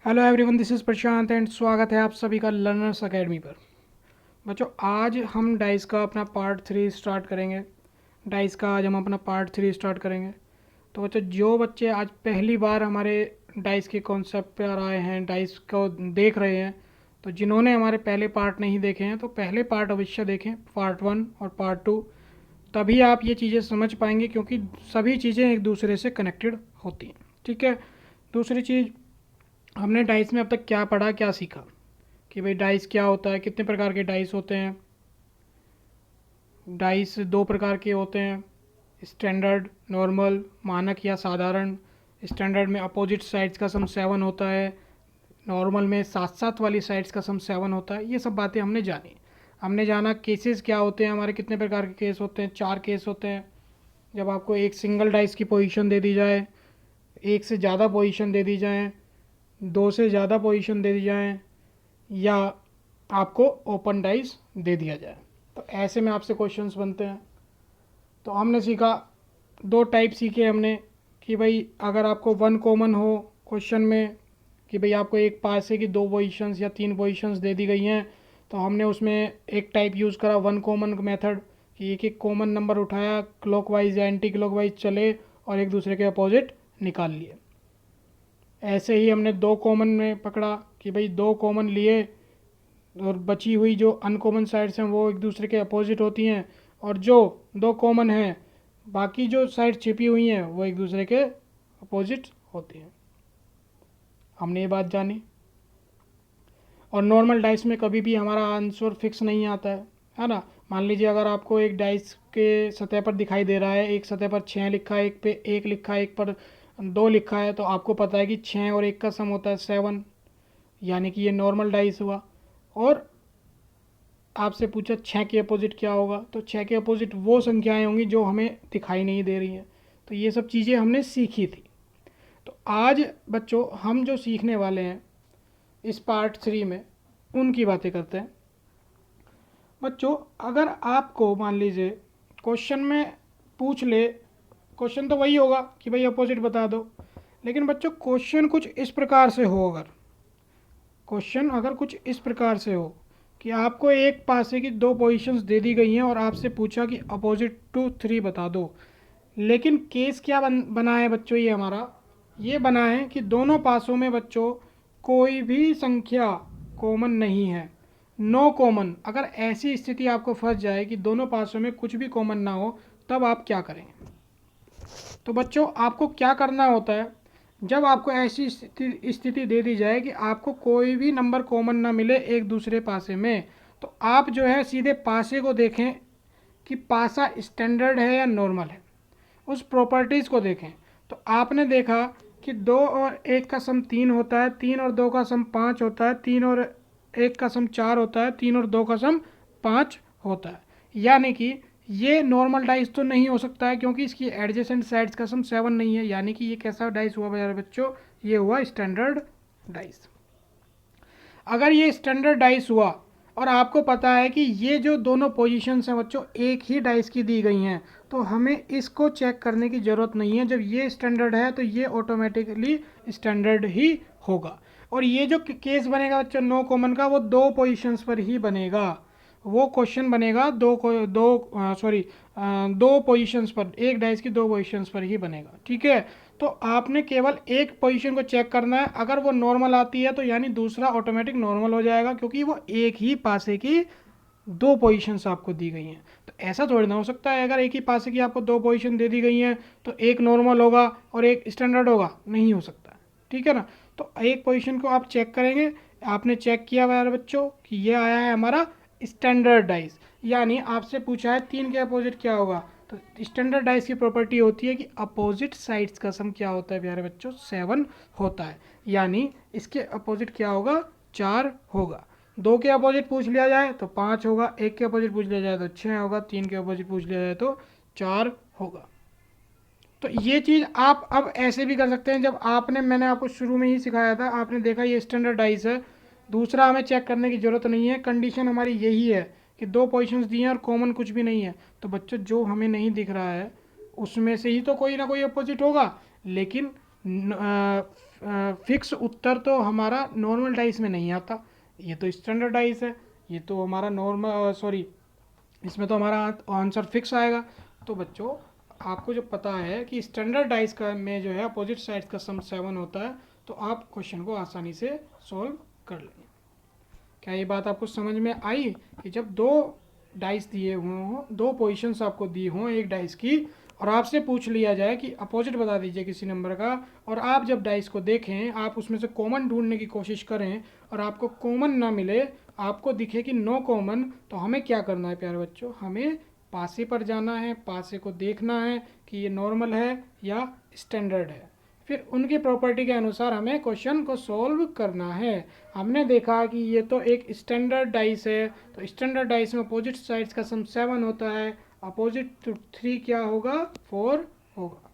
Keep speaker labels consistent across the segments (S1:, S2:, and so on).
S1: Hello everyone, this is Prashant and स्वागत है आप सभी का लर्नर्स एकेडमी पर। बच्चों, आज हम डाइस का अपना पार्ट 3 स्टार्ट करेंगे। डाइस का आज हम अपना पार्ट 3 स्टार्ट करेंगे। तो बच्चों, जो बच्चे आज पहली बार हमारे डाइस के कॉन्सेप्ट पर आए हैं, डाइस को देख रहे हैं, तो जिन्होंने हमारे पहले पार्ट नहीं देखे हैं तो पहले पार्ट अवश्य देखें, पार्ट 1 और पार्ट 2। तभी आप ये चीज़ें समझ पाएंगे, क्योंकि सभी चीज़ें एक दूसरे से कनेक्टेड होती हैं। ठीक है। दूसरी चीज़, हमने डाइस में अब तक क्या पढ़ा, क्या सीखा कि भाई डाइस क्या होता है, कितने प्रकार के डाइस होते हैं। डाइस दो प्रकार के होते हैं, स्टैंडर्ड, नॉर्मल, मानक या साधारण। स्टैंडर्ड में अपोजिट साइड्स का सम 7 होता है, नॉर्मल में साथ साथ वाली साइड्स का सम 7 होता है। ये सब बातें हमने जानी। हमने जाना केसेस क्या होते हैं, हमारे कितने प्रकार के केस होते हैं। 4 केस होते हैं। जब आपको एक सिंगल डाइस की पोजीशन दे दी जाए, एक से ज़्यादा पोजीशन दे दी जाए, 2 से ज़्यादा पोजीशन दे दी जाए, या आपको ओपन डाइस दे दिया जाए, तो ऐसे में आपसे क्वेश्चंस बनते हैं। तो हमने सीखा, दो टाइप सीखे हमने कि भाई अगर आपको वन कॉमन हो क्वेश्चन में, कि भाई आपको एक पासे की 2 पोजीशंस या 3 पोजीशंस दे दी गई हैं, तो हमने उसमें एक टाइप यूज़ करा वन कॉमन मेथड, कि एक एक कॉमन नंबर उठाया, क्लॉकवाइज या एंटी क्लॉकवाइज चले और एक दूसरे के अपोजिट निकाल लिए। ऐसे ही हमने 2 कॉमन में पकड़ा कि भाई 2 कॉमन लिए और बची हुई जो अनकॉमन साइड्स हैं वो एक दूसरे के अपोजिट होती हैं, और जो 2 कॉमन हैं बाकी जो साइड छिपी हुई हैं वो एक दूसरे के अपोजिट होती हैं। हमने ये बात जानी। और नॉर्मल डाइस में कभी भी हमारा आंसर फिक्स नहीं आता है ना। मान लीजिए अगर आपको एक डाइस के सतह पर दिखाई दे रहा है, एक सतह पर 6 लिखा है, एक पे 1 लिखा है, एक पर 2 लिखा है, तो आपको पता है कि 6 और 1 का सम होता है 7, यानी कि ये नॉर्मल डाइस हुआ। और आपसे पूछा 6 के अपोजिट क्या होगा, तो 6 के अपोजिट वो संख्याएं होंगी जो हमें दिखाई नहीं दे रही हैं। तो ये सब चीज़ें हमने सीखी थी। तो आज बच्चों हम जो सीखने वाले हैं इस पार्ट 3 में, उनकी बातें करते हैं। बच्चों, अगर आपको मान लीजिए क्वेश्चन में पूछ ले, क्वेश्चन तो वही होगा कि भाई अपोजिट बता दो, लेकिन बच्चों क्वेश्चन कुछ इस प्रकार से हो, अगर कुछ इस प्रकार से हो कि आपको एक पासे की 2 पोजीशंस दे दी गई हैं और आपसे पूछा कि अपोजिट टू 3 बता दो, लेकिन केस क्या बना है बच्चों, ये हमारा ये बना है कि दोनों पासों में बच्चों कोई भी संख्या कॉमन नहीं है, नो कॉमन। अगर ऐसी स्थिति आपको फंस जाए कि दोनों पासों में कुछ भी कॉमन ना हो, तब आप क्या करेंगे। तो बच्चों आपको क्या करना होता है, जब आपको ऐसी स्थिति दे दी जाए कि आपको कोई भी नंबर कॉमन ना मिले एक दूसरे पासे में, तो आप जो है सीधे पासे को देखें कि पासा स्टैंडर्ड है या नॉर्मल है, उस प्रॉपर्टीज़ को देखें। तो आपने देखा कि 2 और 1 का सम 3 होता है, 3 और 2 का सम 5 होता है, 3 और 1 का सम 4 होता है, 3 और 2 का सम 5 होता है। यानी कि ये नॉर्मल डाइस तो नहीं हो सकता है, क्योंकि इसकी एडजेसेंट साइड्स का सम 7 नहीं है। यानी कि ये कैसा डाइस हुआ मेरे बच्चों, ये हुआ स्टैंडर्ड डाइस। अगर ये स्टैंडर्ड डाइस हुआ और आपको पता है कि ये जो दोनों पोजीशंस हैं बच्चों एक ही डाइस की दी गई हैं, तो हमें इसको चेक करने की ज़रूरत नहीं है। जब ये स्टैंडर्ड है तो ये ऑटोमेटिकली स्टैंडर्ड ही होगा। और ये जो केस बनेगा बच्चों नो कॉमन का, वो 2 पोजीशंस पर ही बनेगा। वो क्वेश्चन बनेगा 2 पोजीशंस पर, एक डाइस की 2 पोजीशंस पर ही बनेगा। ठीक है। तो आपने केवल एक पोजीशन को चेक करना है, अगर वो नॉर्मल आती है तो यानी दूसरा ऑटोमेटिक नॉर्मल हो जाएगा, क्योंकि वो एक ही पासे की 2 पोजीशंस आपको दी गई हैं। तो ऐसा थोड़ी ना हो सकता है अगर एक ही पासे की आपको 2 पोजीशन दे दी गई हैं तो एक नॉर्मल होगा और एक स्टैंडर्ड होगा, नहीं हो सकता। ठीक है ना। तो एक पोजीशन को आप चेक करेंगे, आपने चेक किया मेरे बच्चों कि ये आया है हमारा स्टैंडर्ड डाइस, यानी आपसे पूछा है 3 के अपोजिट क्या होगा, तो स्टैंडर्ड डाइस की प्रॉपर्टी होती है कि अपोजिट साइड्स का सम क्या होता है प्यारे बच्चों, 7 होता है। यानी इसके अपोजिट क्या होगा, 4 होगा। 2 के अपोजिट पूछ लिया जाए तो 5 होगा, 1 के अपोजिट पूछ लिया जाए तो 6 होगा, 3 के अपोजिट पूछ लिया जाए तो 4 होगा। तो ये चीज़ आप अब ऐसे भी कर सकते हैं। जब मैंने आपको शुरू में ही सिखाया था, आपने देखा ये स्टैंडर्ड डाइस है, दूसरा हमें चेक करने की ज़रूरत नहीं है। कंडीशन हमारी यही है कि 2 पोजीशंस दी हैं और कॉमन कुछ भी नहीं है। तो बच्चों जो हमें नहीं दिख रहा है उसमें से ही तो कोई ना कोई अपोजिट होगा, लेकिन फिक्स उत्तर तो हमारा नॉर्मल डाइस में नहीं आता, ये तो स्टैंडर्ड डाइस है, ये तो हमारा नॉर्मल सॉरी इसमें तो हमारा आंसर फिक्स आएगा। तो बच्चों आपको जो पता है कि स्टैंडर्ड डाइस का में जो है अपोजिट साइड्स का सम 7 होता है, तो आप क्वेश्चन को आसानी से सॉल्व कर लेंगे। क्या ये बात आपको समझ में आई कि जब दो डाइस दिए हुए हों, दो पोजीशंस आपको दी हों एक डाइस की, और आपसे पूछ लिया जाए कि अपोजिट बता दीजिए किसी नंबर का, और आप जब डाइस को देखें, आप उसमें से कॉमन ढूंढने की कोशिश करें और आपको कॉमन ना मिले, आपको दिखे कि नो कॉमन, तो हमें क्या करना है प्यारे बच्चों, हमें पासे पर जाना है, पासे को देखना है कि ये नॉर्मल है या स्टैंडर्ड है, फिर उनकी प्रॉपर्टी के अनुसार हमें क्वेश्चन को सॉल्व करना है। हमने देखा कि ये तो एक स्टैंडर्ड डाइस है, तो स्टैंडर्ड डाइस में अपोजिट साइड्स का सम 7 होता है, अपोजिट टू 3 क्या होगा, 4 होगा।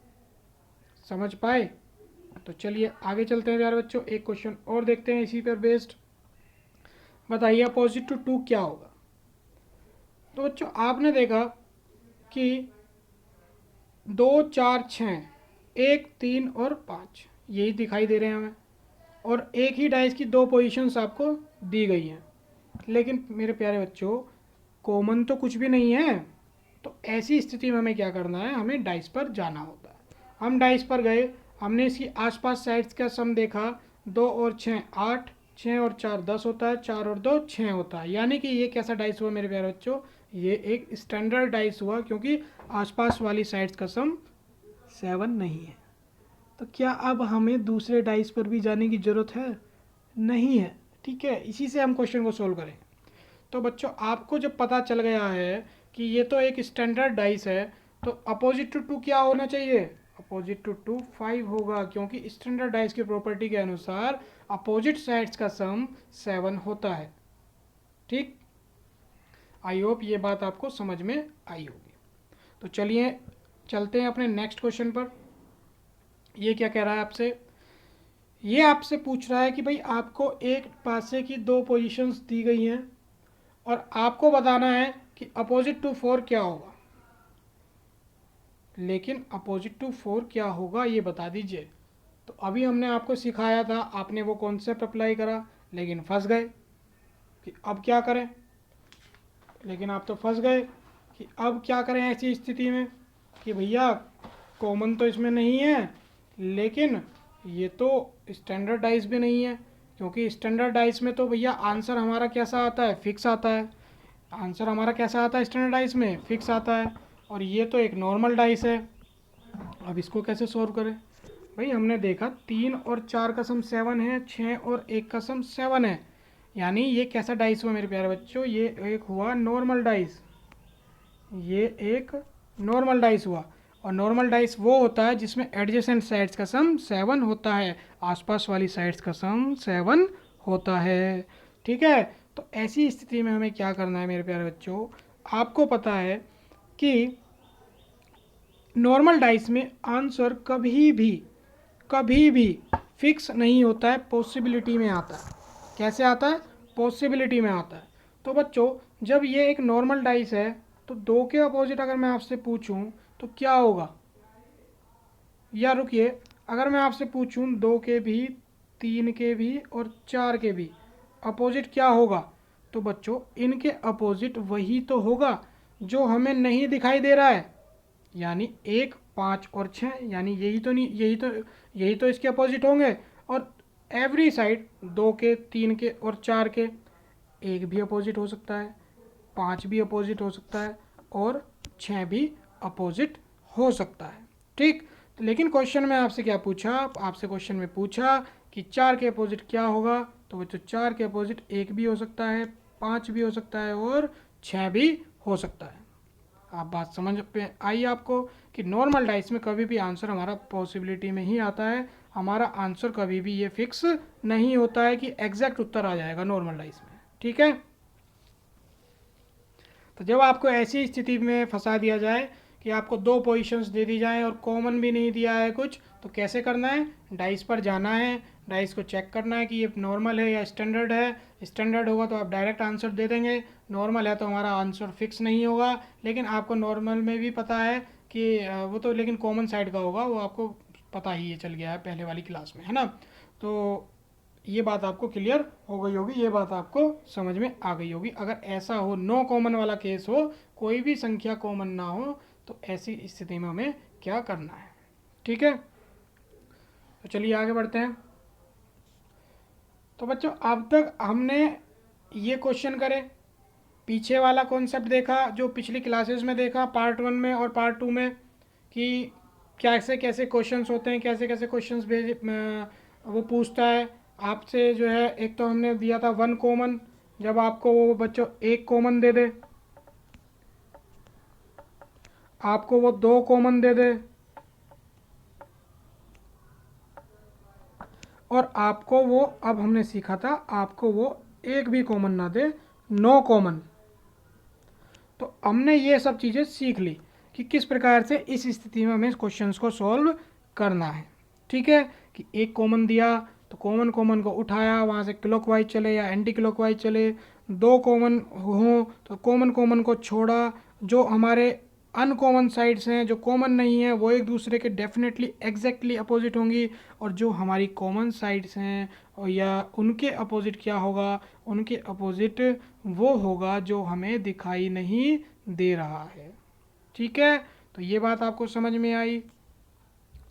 S1: समझ पाए? तो चलिए आगे चलते हैं प्यारे बच्चों, एक क्वेश्चन और देखते हैं इसी पर बेस्ड। बताइए अपोजिट टू 2 क्या होगा। तो बच्चों आपने देखा कि 2 4 6 1 3 और 5 यही दिखाई दे रहे हैं हमें, और एक ही डाइस की दो पोजीशंस आपको दी गई हैं, लेकिन मेरे प्यारे बच्चों कॉमन तो कुछ भी नहीं है। तो ऐसी स्थिति में हमें क्या करना है, हमें डाइस पर जाना होता है। हम डाइस पर गए, हमने इसकी आसपास साइड्स का सम देखा, 2 और 6 8, 6 और 4 10 होता है, 4 और 2 6 होता है, यानी कि ये कैसा डाइस हुआ मेरे प्यारे बच्चों, ये एक स्टैंडर्ड डाइस हुआ, क्योंकि आसपास वाली साइड्स का सम 7 नहीं है। तो क्या अब हमें दूसरे डाइस पर भी जाने की ज़रूरत है? नहीं है। ठीक है, इसी से हम क्वेश्चन को सोल्व करें। तो बच्चों आपको जब पता चल गया है कि ये तो एक स्टैंडर्ड डाइस है, तो अपोजिट टू 2 क्या होना चाहिए, अपोजिट टू 2 5 होगा, क्योंकि स्टैंडर्ड डाइस की प्रॉपर्टी के अनुसार अपोजिट साइड्स का सम 7 होता है। ठीक, आई होप ये बात आपको समझ में आई होगी। तो चलिए चलते हैं अपने नेक्स्ट क्वेश्चन पर। ये क्या कह रहा है आपसे, ये आपसे पूछ रहा है कि भाई आपको एक पासे की दो पोजीशंस दी गई हैं और आपको बताना है कि अपोजिट टू 4 क्या होगा। लेकिन अपोजिट टू 4 क्या होगा ये बता दीजिए। तो अभी हमने आपको सिखाया था, आपने वो कॉन्सेप्ट अप्लाई करा, लेकिन फंस गए कि अब क्या करें। लेकिन आप तो फंस गए कि अब क्या करें ऐसी स्थिति में कि भैया कॉमन तो इसमें नहीं है, लेकिन ये तो स्टैंडर्ड डाइस भी नहीं है, क्योंकि स्टैंडर्ड डाइस में तो भैया आंसर हमारा कैसा आता है, फिक्स आता है। आंसर हमारा कैसा आता है स्टैंडर्ड डाइस में, फिक्स आता है, और ये तो एक नॉर्मल डाइस है। अब इसको कैसे सॉल्व करें। भाई हमने देखा 3 और 4 का सम 7 है, 6 और 1 का सम 7 है, यानी ये कैसा डाइस हुआ मेरे प्यारे बच्चों, ये एक हुआ नॉर्मल डाइस, ये एक नॉर्मल डाइस हुआ। और नॉर्मल डाइस वो होता है जिसमें एडजेसेंट साइड्स का सम 7 होता है, आसपास वाली साइड्स का सम 7 होता है। ठीक है, तो ऐसी स्थिति में हमें क्या करना है मेरे प्यारे बच्चों, आपको पता है कि नॉर्मल डाइस में आंसर कभी भी फिक्स नहीं होता है, पॉसिबिलिटी में आता है। कैसे आता है, पॉसिबिलिटी में आता है। तो बच्चों जब ये एक नॉर्मल डाइस है, तो 2 के अपोजिट अगर मैं आपसे पूछूं तो क्या होगा, या रुकिए, अगर मैं आपसे पूछूं 2 के भी, 3 के भी और 4 के भी अपोजिट क्या होगा, तो बच्चों इनके अपोजिट वही तो होगा जो हमें नहीं दिखाई दे रहा है, यानी 1 5 और 6, यानी यही तो नहीं, यही तो इसके अपोजिट होंगे। और एवरी साइड 2 के, 3 के और 4 के 1 भी अपोजिट हो सकता है, 5 भी अपोजिट हो सकता है, और 6 भी अपोजिट हो सकता है। ठीक, लेकिन क्वेश्चन में आपसे क्या पूछा, आपसे क्वेश्चन में पूछा कि 4 के अपोजिट क्या होगा, तो बच्चों 4 के अपोजिट 1 भी हो सकता है, 5 भी हो सकता है, और 6 भी हो सकता है। आप बात समझ पे आई आपको कि नॉर्मल डाइस में कभी भी आंसर हमारा पॉसिबिलिटी में ही आता है, हमारा आंसर कभी भी ये फिक्स नहीं होता है कि एग्जैक्ट उत्तर आ जाएगा नॉर्मल डाइस में। ठीक है, तो जब आपको ऐसी स्थिति में फंसा दिया जाए कि आपको दो पोजीशंस दे दी जाए और कॉमन भी नहीं दिया है कुछ, तो कैसे करना है, डाइस पर जाना है, डाइस को चेक करना है कि ये नॉर्मल है या स्टैंडर्ड है। स्टैंडर्ड होगा तो आप डायरेक्ट आंसर दे देंगे, नॉर्मल है तो हमारा आंसर फिक्स नहीं होगा। लेकिन आपको नॉर्मल में भी पता है कि वो तो लेकिन कॉमन साइड का होगा, वो आपको पता ही ये चल गया है पहले वाली क्लास में, है ना। तो ये बात आपको क्लियर हो गई होगी, ये बात आपको समझ में आ गई होगी। अगर ऐसा हो, नो कॉमन वाला केस हो, कोई भी संख्या कॉमन ना हो, तो ऐसी स्थिति में हमें क्या करना है। ठीक है, तो चलिए आगे बढ़ते हैं। तो बच्चों अब तक हमने ये क्वेश्चन करे, पीछे वाला कॉन्सेप्ट देखा जो पिछली क्लासेस में देखा, पार्ट 1 में और पार्ट 2 में, कि कैसे कैसे क्वेश्चंस होते हैं, कैसे कैसे क्वेश्चंस वो पूछता है आपसे। जो है एक तो हमने दिया था 1 कॉमन, जब आपको वो बच्चों 1 कॉमन दे दे, आपको वो 2 कॉमन दे दे, और आपको वो, अब हमने सीखा था आपको वो 1 भी कॉमन ना दे, 9 कॉमन। तो हमने ये सब चीज़ें सीख ली कि किस प्रकार से इस स्थिति में हमें क्वेश्चंस को सॉल्व करना है। ठीक है, कि 1 कॉमन दिया तो कॉमन कॉमन को उठाया, वहाँ से क्लॉकवाइज चले या एंटी क्लॉकवाइज चले। 2 कॉमन हों तो कॉमन कॉमन को छोड़ा, जो हमारे अनकॉमन साइड्स हैं, जो कॉमन नहीं है, वो एक दूसरे के डेफिनेटली एग्जैक्टली अपोजिट होंगी, और जो हमारी कॉमन साइड्स हैं और या उनके अपोजिट क्या होगा, उनके अपोजिट वो होगा जो हमें दिखाई नहीं दे रहा है। ठीक है, तो ये बात आपको समझ में आई।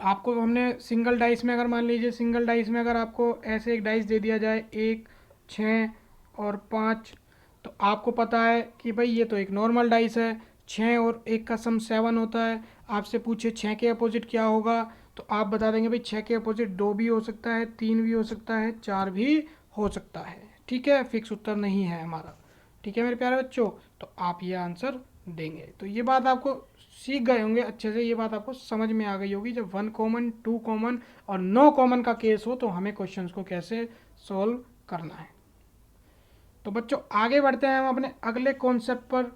S1: आपको हमने सिंगल डाइस में, अगर मान लीजिए सिंगल डाइस में अगर आपको ऐसे एक डाइस दे दिया जाए 1, 6 और 5, तो आपको पता है कि भाई ये तो एक नॉर्मल डाइस है, 6 और 1 का सम 7 होता है। आपसे पूछे 6 के अपोजिट क्या होगा, तो आप बता देंगे भाई 6 के अपोजिट 2 भी हो सकता है, 3 भी हो सकता है, 4 भी हो सकता है। ठीक है, फिक्स उत्तर नहीं है हमारा। ठीक है मेरे प्यारे बच्चों, तो आप ये आंसर देंगे। तो ये बात आपको सीख गए होंगे अच्छे से, ये बात आपको समझ में आ गई होगी। जब 1 कॉमन, 2 कॉमन और 9 कॉमन का केस हो तो हमें क्वेश्चंस को कैसे सॉल्व करना है। तो बच्चों आगे बढ़ते हैं हम अपने अगले कॉन्सेप्ट पर।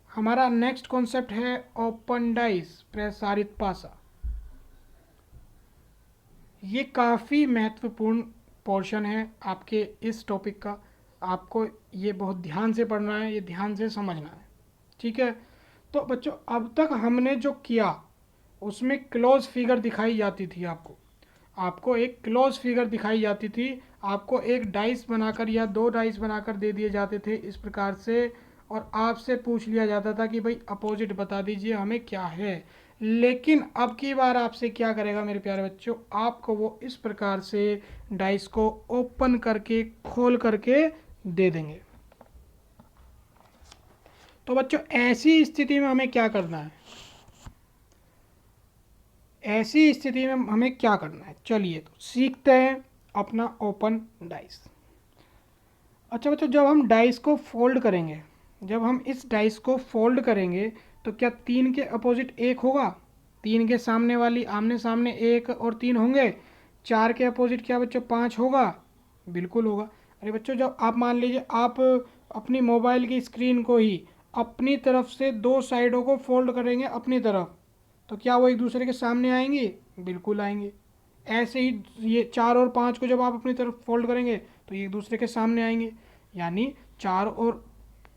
S1: हमारा नेक्स्ट कॉन्सेप्ट है ओपन डाइस, प्रसारित पासा। ये काफ़ी महत्वपूर्ण पोर्शन है आपके इस टॉपिक का। आपको ये बहुत ध्यान से पढ़ना है, ये ध्यान से समझना है। ठीक है, तो बच्चों अब तक हमने जो किया उसमें क्लोज फिगर दिखाई जाती थी आपको, आपको एक क्लोज फिगर दिखाई जाती थी, आपको एक डाइस बनाकर या 2 डाइस बनाकर दे दिए जाते थे इस प्रकार से, और आपसे पूछ लिया जाता था कि भाई अपोजिट बता दीजिए हमें क्या है। लेकिन अब की बार आपसे क्या करेगा मेरे प्यारे बच्चों, आपको वो इस प्रकार से डाइस को ओपन करके, खोल करके दे देंगे। तो बच्चों ऐसी स्थिति में हमें क्या करना है, ऐसी स्थिति में हमें क्या करना है, चलिए तो सीखते हैं अपना ओपन डाइस। अच्छा बच्चों, जब हम डाइस को फोल्ड करेंगे, जब हम इस डाइस को फोल्ड करेंगे तो क्या 3 के अपोजिट 1 होगा, 3 के सामने वाली आमने सामने 1 और 3 होंगे। 4 के अपोजिट क्या बच्चों 5 होगा, बिल्कुल होगा। अरे बच्चों जब आप मान लीजिए आप अपनी मोबाइल की स्क्रीन को ही अपनी तरफ से 2 साइडों को फोल्ड करेंगे अपनी तरफ, तो क्या वो एक दूसरे के सामने आएंगी, बिल्कुल आएंगे। ऐसे ही ये 4 और 5 को जब आप अपनी तरफ फोल्ड करेंगे तो ये एक दूसरे के सामने आएंगे, यानी 4 और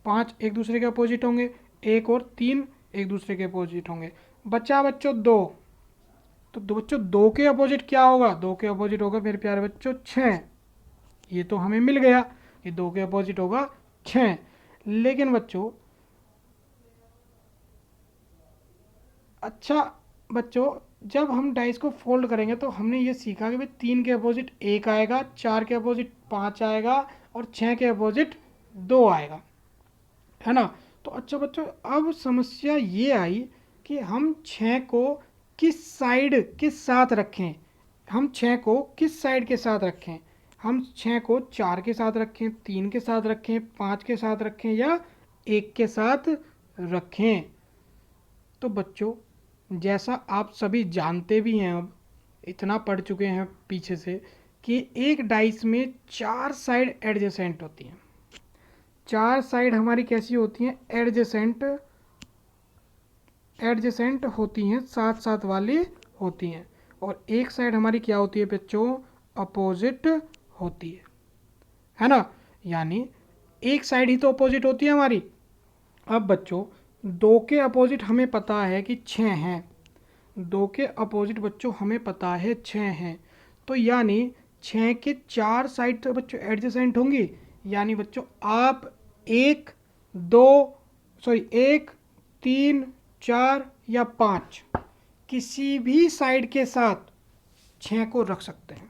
S1: 5 एक दूसरे के अपोजिट होंगे, 1 और 3 एक दूसरे के अपोजिट होंगे। बच्चा बच्चों 2, तो दो बच्चों 2 के अपोजिट क्या होगा, 2 के अपोजिट होगा मेरे प्यारे बच्चों 6। ये तो हमें मिल गया कि 2 के अपोजिट होगा 6। लेकिन बच्चों, अच्छा बच्चों, जब हम डाइस को फोल्ड करेंगे तो हमने ये सीखा कि भाई 3 के अपोजिट 1 आएगा, 4 के अपोजिट 5 आएगा और 6 के अपोजिट 2 आएगा, है ना। तो अच्छा बच्चों, अब समस्या ये आई कि हम 6 को किस साइड के साथ रखें, हम 6 को किस साइड के साथ रखें, हम 6 को 4 के साथ रखें, 3 के साथ रखें, 5 के साथ रखें या 1 के साथ रखें। तो बच्चों जैसा आप सभी जानते भी हैं, अब इतना पढ़ चुके हैं पीछे से, कि एक डाइस में 4 साइड एडजेसेंट होती हैं। 4 साइड हमारी कैसी होती हैं, एडजेसेंट, एडजेसेंट होती हैं, साथ साथ वाली होती हैं। और एक साइड हमारी क्या होती है बच्चों, अपोजिट होती है ना। यानी एक साइड ही तो अपोजिट होती है हमारी। अब बच्चों 2 के अपोजिट हमें पता है कि 6 हैं, 2 के अपोजिट बच्चों हमें पता है 6 हैं, तो यानी 6 के 4 साइड तो बच्चों एडजेसेंट होंगी। यानी बच्चों आप 1 2 सॉरी 1 3 4 या 5 किसी भी साइड के साथ 6 को रख सकते हैं।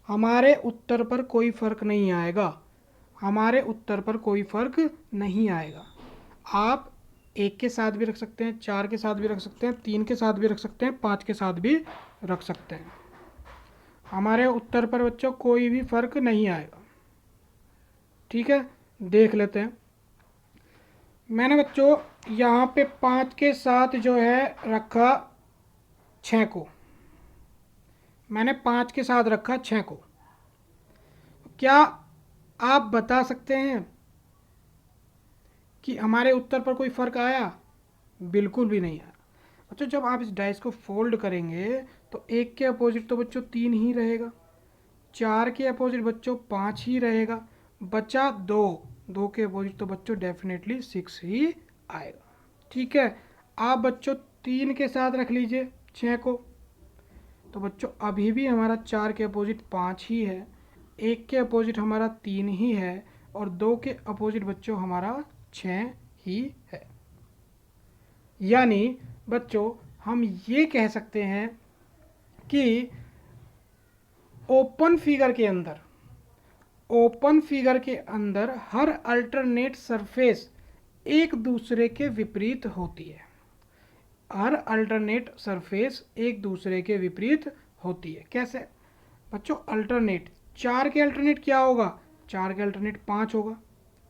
S1: हमारे उत्तर पर कोई फ़र्क नहीं आएगा, हमारे उत्तर पर कोई फ़र्क नहीं आएगा। आप 1 के साथ भी रख सकते हैं, 4 के साथ भी रख सकते हैं, 3 के साथ भी रख सकते हैं, 5 के साथ भी रख सकते हैं। हमारे उत्तर पर बच्चों कोई भी फ़र्क नहीं आएगा। ठीक है, देख लेते हैं। मैंने बच्चों यहाँ पे 5 के साथ जो है रखा 6 को, मैंने 5 के साथ रखा 6 को। क्या आप बता सकते हैं कि हमारे उत्तर पर कोई फ़र्क आया? बिल्कुल भी नहीं आया। बच्चों जब आप इस डाइस को फोल्ड करेंगे तो 1 के अपोजिट तो बच्चों 3 ही रहेगा, 4 के अपोजिट बच्चों 5 ही रहेगा, बचा 2 के अपोजिट तो बच्चों डेफिनेटली 6 ही आएगा। ठीक है, आप बच्चों 3 के साथ रख लीजिए 6 को, तो बच्चों अभी भी हमारा 4 के अपोजिट 5 ही है, 1 के अपोजिट हमारा 3 ही है, और 2 के अपोजिट बच्चों हमारा 6 ही है। यानी बच्चों हम ये कह सकते हैं कि ओपन फिगर के अंदर हर अल्टरनेट सरफेस एक दूसरे के विपरीत होती है। हर अल्टरनेट सरफेस एक दूसरे के विपरीत होती है। कैसे बच्चों? अल्टरनेट 4 के अल्टरनेट क्या होगा? 4 के अल्टरनेट 5 होगा,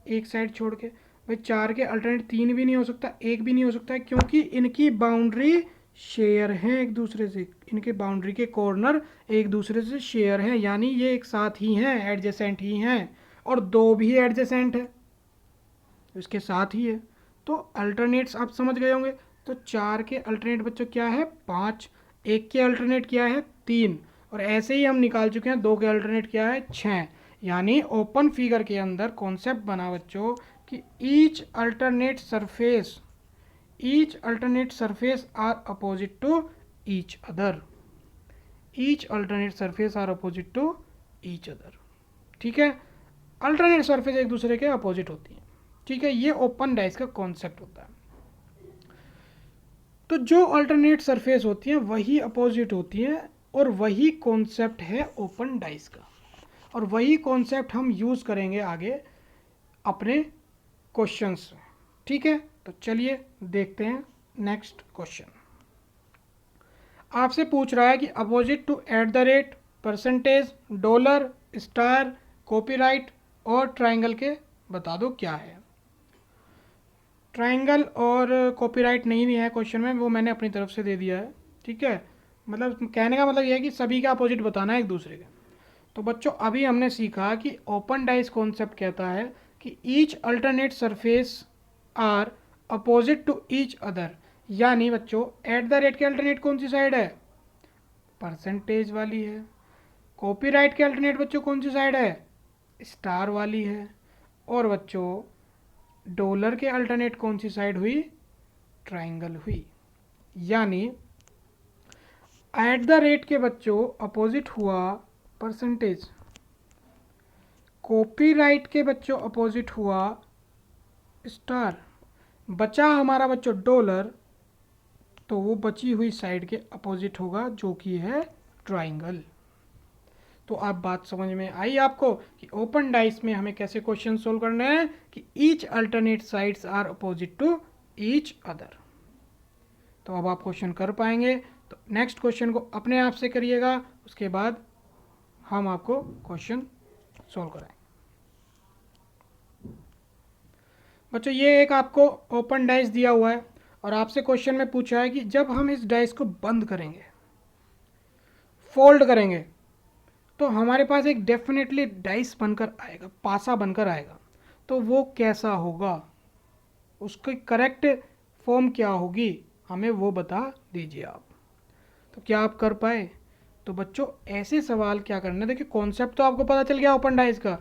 S1: एक साइड छोड़ के। भाई 4 के अल्टरनेट 3 भी नहीं हो सकता, 1 भी नहीं हो सकता है, क्योंकि इनकी बाउंड्री शेयर हैं एक दूसरे से, इनके बाउंड्री के कॉर्नर एक दूसरे से शेयर हैं, यानी ये एक साथ ही हैं, एडजेसेंट ही हैं, और 2 भी एडजेसेंट है, इसके साथ ही है। तो अल्टरनेट्स आप समझ गए होंगे। तो 4 के अल्टरनेट बच्चों क्या है? 5। 1 के अल्टरनेट क्या है? 3। और ऐसे ही हम निकाल चुके हैं 2 के अल्टरनेट क्या है? 6। यानी ओपन फिगर के अंदर कॉन्सेप्ट बना बच्चों कि each alternate surface are opposite to each other. Each alternate surface are opposite to each other. ठीक है, अल्टरनेट सरफेस एक दूसरे के अपोजिट होती हैं। ठीक है, ये ओपन डाइस का कॉन्सेप्ट होता है। तो जो अल्टरनेट सरफेस होती हैं वही अपोजिट होती हैं, और वही कॉन्सेप्ट है ओपन डाइस का, और वही कॉन्सेप्ट हम यूज़ करेंगे आगे अपने क्वेश्चंस में। ठीक है, तो चलिए देखते हैं नेक्स्ट क्वेश्चन। आपसे पूछ रहा है कि opposite to @ percentage, dollar, star, copyright और ट्रायंगल के बता दो क्या है। ट्रायंगल और कॉपीराइट नहीं है क्वेश्चन में, वो मैंने अपनी तरफ से दे दिया है। ठीक है, मतलब कहने का मतलब ये है कि सभी का अपोजिट बताना है एक दूसरे के। तो बच्चों अभी हमने सीखा कि ओपन डाइस कॉन्सेप्ट कहता है कि each alternate surface are opposite to each other. यानी बच्चों @ के अल्टरनेट कौन सी साइड है? परसेंटेज वाली है। कॉपीराइट के अल्टरनेट बच्चों कौन सी साइड है? स्टार वाली है। और बच्चों डॉलर के अल्टरनेट कौन सी साइड हुई? ट्रायंगल हुई। यानी @ के बच्चों अपोजिट हुआ परसेंटेज, कॉपीराइट के बच्चों अपोजिट हुआ स्टार, बचा हमारा बच्चों डॉलर, तो वो बची हुई साइड के अपोजिट होगा जो कि है ट्रायंगल। तो आप बात समझ में आई आपको कि ओपन डाइस में हमें कैसे क्वेश्चन सोल्व करने हैं कि each alternate sides are opposite to each other. तो अब आप क्वेश्चन कर पाएंगे। तो नेक्स्ट क्वेश्चन को अपने आप से करिएगा, उसके बाद हम आपको क्वेश्चन सोल्व कराएंगे। बच्चों ये एक आपको ओपन डाइस दिया हुआ है और आपसे क्वेश्चन में पूछा है कि जब हम इस डाइस को बंद करेंगे, फोल्ड करेंगे, तो हमारे पास एक डेफिनेटली डाइस बनकर आएगा, पासा बनकर आएगा। तो वो कैसा होगा, उसकी करेक्ट फॉर्म क्या होगी, हमें वो बता दीजिए आप। तो क्या आप कर पाए? तो बच्चों ऐसे सवाल क्या करना है, देखिए कॉन्सेप्ट तो आपको पता चल गया ओपन डाइस का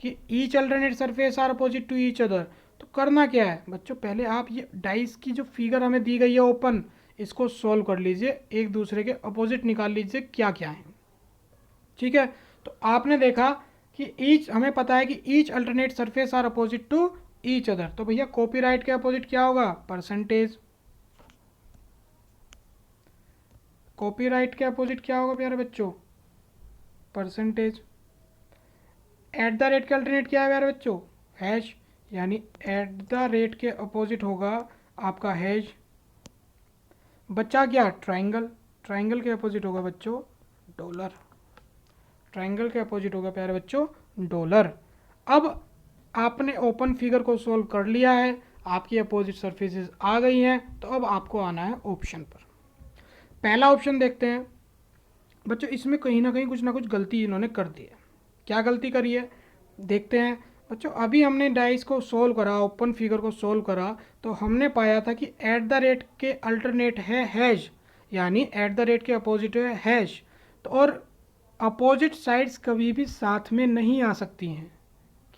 S1: कि each alternate surface are opposite to each other. तो करना क्या है बच्चों, पहले आप ये डाइस की जो फिगर हमें दी गई है ओपन, इसको सॉल्व कर लीजिए, एक दूसरे के अपोजिट निकाल लीजिए क्या क्या है। ठीक है, तो आपने देखा कि ईच, हमें पता है कि each alternate surface are opposite to each other, तो भैया कॉपीराइट के अपोजिट क्या होगा, परसेंटेज। कॉपीराइट के अपोजिट क्या होगा प्यारे बच्चों, परसेंटेज। एट द रेट के अल्टरनेट क्या है प्यारे बच्चों, हैश, यानी एट द रेट के अपोजिट होगा आपका हैश। बच्चा क्या, ट्राइंगल, ट्राइंगल के अपोजिट होगा बच्चों डॉलर, ट्राइंगल के अपोजिट होगा प्यारे बच्चों डॉलर। अब आपने ओपन फिगर को सॉल्व कर लिया है, आपकी अपोजिट सरफेसेस आ गई हैं, तो अब आपको आना है ऑप्शन पर। पहला ऑप्शन देखते हैं बच्चों, इसमें कहीं ना कुछ गलती इन्होंने कर दी है। क्या गलती करी है देखते हैं बच्चों। अभी हमने डाइस को सोल्व करा, ओपन फिगर को सोल्व करा, तो हमने पाया था कि एट द रेट के अल्टरनेट है हैश, यानी एट द रेट के अपोजिट है हैश। तो और अपोजिट साइड्स कभी भी साथ में नहीं आ सकती हैं,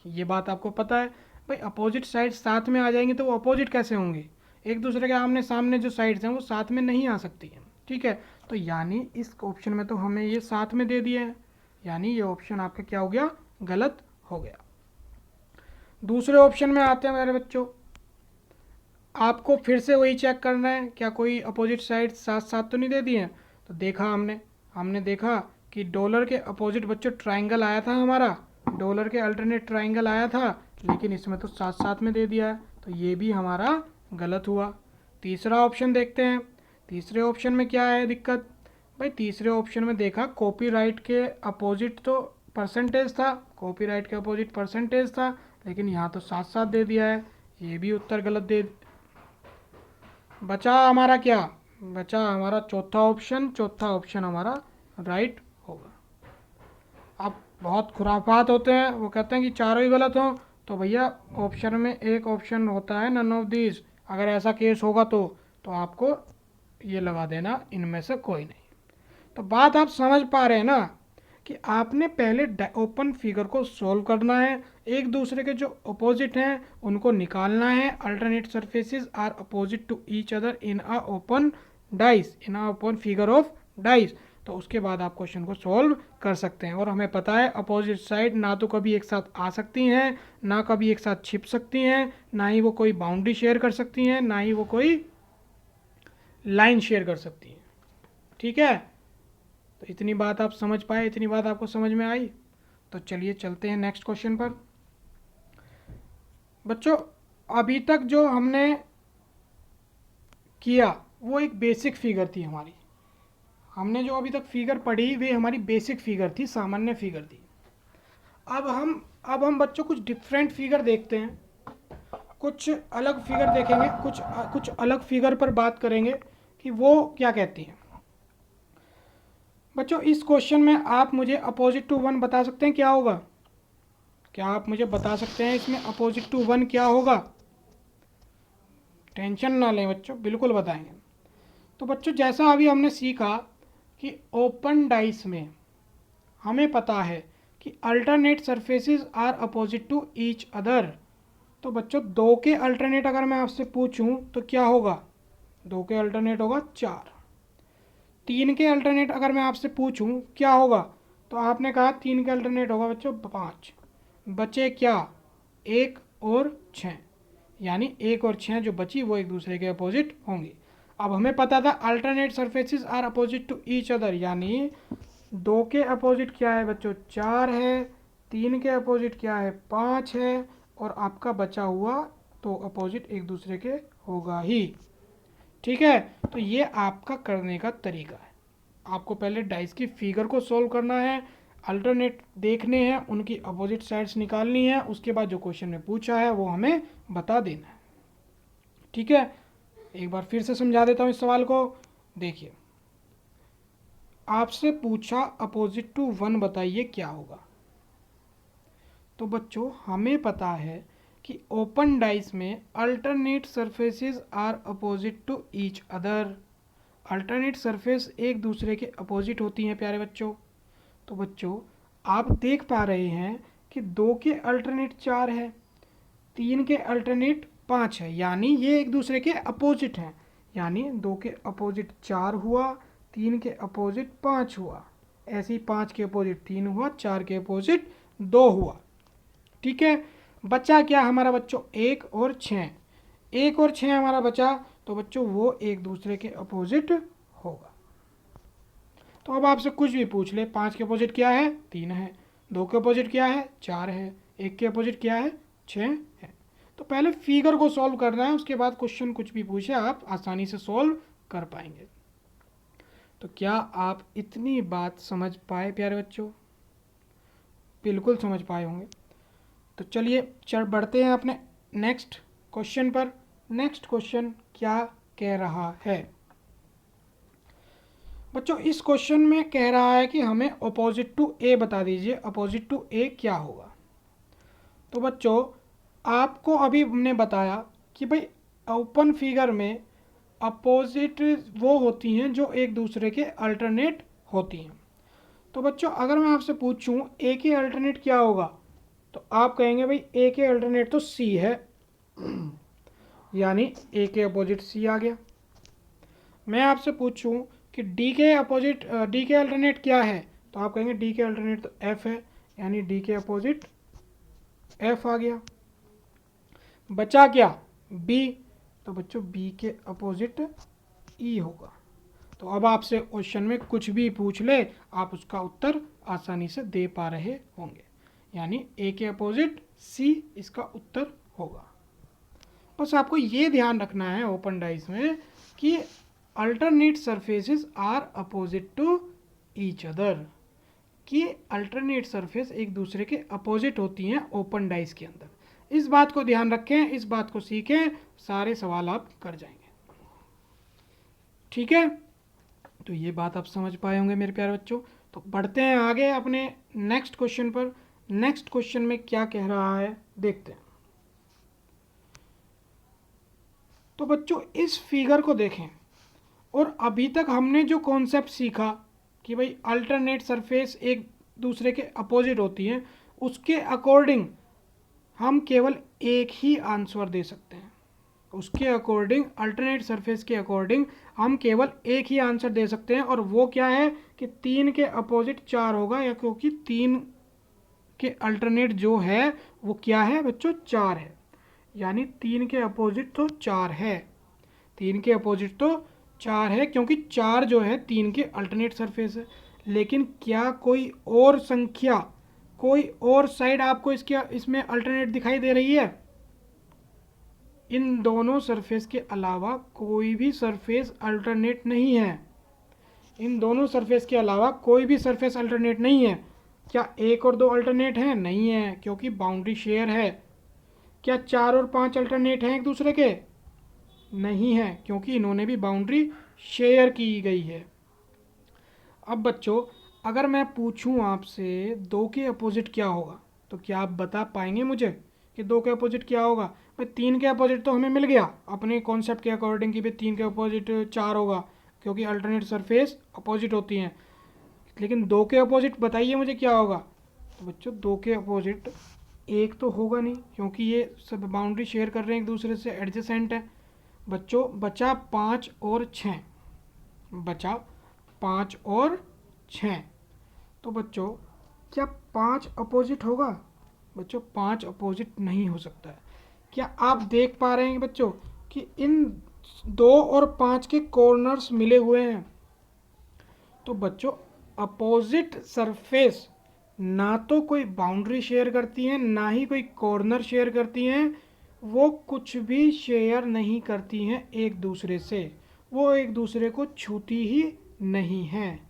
S1: ये बात आपको पता है भाई। अपोजिट साइड्स साथ में आ जाएंगे तो वो अपोजिट कैसे होंगे, एक दूसरे के आमने सामने जो साइड्स हैं वो साथ में नहीं आ सकती हैं। ठीक है, तो यानी इस ऑप्शन में तो हमें ये साथ में दे दिए हैं, यानी ये ऑप्शन आपका क्या हो गया, गलत हो गया। दूसरे ऑप्शन में आते हैं मेरे बच्चों, आपको फिर से वही चेक करना है क्या कोई अपोजिट साइड साथ साथ तो नहीं दे दिए हैं। तो देखा हमने देखा कि डॉलर के अपोजिट बच्चों ट्राइंगल आया था हमारा, डॉलर के अल्टरनेट ट्राइंगल आया था, लेकिन इसमें तो साथ साथ में दे दिया है, तो ये भी हमारा गलत हुआ। तीसरा ऑप्शन देखते हैं, तीसरे ऑप्शन में क्या है दिक्कत भाई। तीसरे ऑप्शन में देखा कॉपीराइट के अपोजिट तो परसेंटेज था, कॉपीराइट के अपोजिट परसेंटेज था, लेकिन यहाँ तो साथ साथ दे दिया है, ये भी उत्तर गलत दे। बचा हमारा क्या, बचा हमारा चौथा ऑप्शन, चौथा ऑप्शन हमारा राइट होगा। अब बहुत खुराफात होते हैं, वो कहते हैं कि चारों ही गलत हों, तो भैया ऑप्शन में एक ऑप्शन होता है नन ऑफ दिस, अगर ऐसा केस होगा तो आपको ये लगा देना इनमें से कोई नहीं। तो बात आप समझ पा रहे हैं ना कि आपने पहले ओपन फिगर को सॉल्व करना है, एक दूसरे के जो अपोजिट हैं उनको निकालना है। Alternate surfaces are opposite to each other in a open dice, in a open figure of dice, तो उसके बाद आप क्वेश्चन को सॉल्व कर सकते हैं। और हमें पता है अपोजिट साइड ना तो कभी एक साथ आ सकती हैं, ना कभी एक साथ छिप सकती हैं, ना ही वो कोई बाउंड्री शेयर कर सकती हैं, ना ही वो कोई लाइन शेयर कर सकती हैं। ठीक है, तो इतनी बात आप समझ पाए, इतनी बात आपको समझ में आई। तो चलिए चलते हैं नेक्स्ट क्वेश्चन पर। बच्चों अभी तक जो हमने किया वो एक बेसिक फिगर थी हमारी, हमने जो अभी तक फिगर पढ़ी वे हमारी बेसिक फिगर थी, सामान्य फिगर थी। अब हम बच्चों कुछ डिफरेंट फिगर देखते हैं, कुछ अलग फिगर देखेंगे, कुछ अलग फिगर पर बात करेंगे कि वो क्या कहती हैं। बच्चों इस क्वेश्चन में आप मुझे अपोजिट टू वन बता सकते हैं क्या होगा, क्या आप मुझे बता सकते हैं इसमें अपोजिट टू वन क्या होगा। टेंशन ना लें बच्चों, बिल्कुल बताएंगे। तो बच्चों जैसा अभी हमने सीखा कि ओपन डाइस में हमें पता है कि alternate surfaces are opposite to each other. तो बच्चों दो के अल्टरनेट अगर मैं आपसे पूछूं तो क्या होगा, दो के अल्टरनेट होगा चार। तीन के अल्टरनेट अगर मैं आपसे पूछूं क्या होगा, तो आपने कहा तीन के अल्टरनेट होगा बच्चों पाँच। बचे क्या, एक और छः, यानी एक और छः जो बची वो एक दूसरे के अपोजिट होंगी। अब हमें पता था alternate surfaces are opposite to each other, यानी दो के अपोजिट क्या है बच्चों चार है, तीन के अपोजिट क्या है पाँच है, और आपका बचा हुआ तो अपोजिट एक दूसरे के होगा ही। ठीक है, तो ये आपका करने का तरीका है। आपको पहले डाइस की फिगर को सॉल्व करना है, अल्टरनेट देखने हैं, उनकी अपोजिट साइड्स निकालनी है, उसके बाद जो क्वेश्चन में पूछा है वो हमें बता देना है। ठीक है, एक बार फिर से समझा देता हूँ इस सवाल को। देखिए आपसे पूछा अपोजिट टू वन बताइए क्या होगा। तो बच्चों हमें पता है कि ओपन डाइस में alternate surfaces are opposite to each other, alternate surface एक दूसरे के अपोजिट होती हैं प्यारे बच्चों। तो बच्चों आप देख पा रहे हैं कि दो के अल्टरनेट चार है, तीन के अल्टरनेट पाँच है, यानी ये एक दूसरे के अपोजिट हैं, यानी 2 के अपोजिट 4 हुआ, 3 के अपोजिट 5 हुआ, ऐसे ही 5 के अपोजिट 3 हुआ, 4 के अपोजिट 2 हुआ। ठीक है, बचा क्या हमारा बच्चों? 1 और 6। 1 और 6 हमारा बचा, तो बच्चों वो एक दूसरे के अपोजिट होगा। तो अब आपसे कुछ भी पूछ ले, 5 के अपोजिट क्या है? 3 है। 2 के अपोजिट क्या है? 4 है। 1 के अपोजिट क्या है? 6 है। तो पहले फिगर को सॉल्व करना है, उसके बाद क्वेश्चन कुछ भी पूछे आप आसानी से सॉल्व कर पाएंगे। तो क्या आप इतनी बात समझ पाए प्यारे बच्चों? बिल्कुल समझ पाए होंगे। तो चलिए बढ़ते हैं अपने नेक्स्ट क्वेश्चन पर। नेक्स्ट क्वेश्चन क्या कह रहा है बच्चों? इस क्वेश्चन में कह रहा है कि हमें अपोजिट टू ए बता दीजिए, अपोजिट टू ए क्या होगा। तो बच्चों आपको अभी हमने बताया कि भाई ओपन फिगर में अपोजिट वो होती हैं जो एक दूसरे के अल्टरनेट होती हैं। तो बच्चों अगर मैं आपसे पूछूं ए के अल्टरनेट क्या होगा, तो आप कहेंगे भाई ए के अल्टरनेट तो सी है, यानी ए के अपोजिट सी आ गया। मैं आपसे पूछूं कि डी के अपोजिट डी के अल्टरनेट क्या है, तो आप कहेंगे डी के अल्टरनेट तो एफ है, यानी डी के अपोजिट एफ आ गया। बचा क्या? बी, तो बच्चों बी के अपोजिट ई होगा। तो अब आपसे क्वेश्चन में कुछ भी पूछ ले, आप उसका उत्तर आसानी से दे पा रहे होंगे, यानी ए के अपोजिट सी इसका उत्तर होगा। बस आपको ये ध्यान रखना है ओपन डाइस में कि alternate surfaces are opposite to each other, कि अल्टरनेट सरफेस एक दूसरे के अपोजिट होती हैं ओपन डाइस के अंदर। इस बात को ध्यान रखें, इस बात को सीखें, सारे सवाल आप कर जाएंगे। ठीक है, तो ये बात आप समझ पाए होंगे मेरे प्यारे बच्चों। तो बढ़ते हैं आगे अपने नेक्स्ट क्वेश्चन पर। नेक्स्ट क्वेश्चन में क्या कह रहा है देखते हैं। तो बच्चों इस फिगर को देखें, और अभी तक हमने जो कॉन्सेप्ट सीखा कि भाई अल्टरनेट सरफेस एक दूसरे के अपोजिट होती हैं, उसके अकॉर्डिंग हम केवल एक ही आंसर दे सकते हैं। उसके अकॉर्डिंग, अल्टरनेट सरफेस के अकॉर्डिंग हम केवल एक ही आंसर दे सकते हैं, और वो क्या है कि 3 के अपोजिट 4 होगा, या क्योंकि 3 के अल्टरनेट जो है वो क्या है बच्चों? 4 है, यानी 3 के अपोजिट तो 4 है। 3 के अपोजिट तो 4 है, क्योंकि 4 जो है 3 के अल्टरनेट सरफेस है। लेकिन क्या कोई और संख्या, कोई और साइड आपको इसमें अल्टरनेट दिखाई दे रही है? इन दोनों सरफेस के अलावा कोई भी सरफेस अल्टरनेट नहीं है। इन दोनों सरफेस के अलावा कोई भी सरफेस अल्टरनेट नहीं है। क्या 1 और 2 अल्टरनेट हैं? नहीं है, क्योंकि बाउंड्री शेयर है। क्या 4 और 5 अल्टरनेट हैं एक दूसरे के? नहीं है, क्योंकि इन्होंने भी बाउंड्री शेयर की गई है। अब बच्चों अगर मैं पूछूं आपसे 2 के अपोजिट क्या होगा, तो क्या आप बता पाएंगे मुझे कि 2 के अपोजिट क्या होगा? भाई 3 के अपोजिट तो हमें मिल गया अपने कॉन्सेप्ट के अकॉर्डिंग कि भाई 3 के अपोजिट 4 होगा, क्योंकि अल्टरनेट सरफेस अपोजिट होती हैं। लेकिन 2 के अपोजिट बताइए मुझे क्या होगा? तो बच्चों 2 के अपोजिट एक तो होगा नहीं, क्योंकि ये सब बाउंड्री शेयर कर रहे हैं एक दूसरे से, एडजेसेंट है। बच्चों बचा 5 और 6, बचा 5 और 6। तो बच्चों क्या 5 अपोजिट होगा? बच्चों 5 अपोजिट नहीं हो सकता है। क्या आप देख पा रहे हैं बच्चों कि इन 2 और 5 के कॉर्नर्स मिले हुए हैं? तो बच्चों अपोजिट सरफेस ना तो कोई बाउंड्री शेयर करती हैं, ना ही कोई कॉर्नर शेयर करती हैं। वो कुछ भी शेयर नहीं करती हैं एक दूसरे से, वो एक दूसरे को छूती ही नहीं हैं।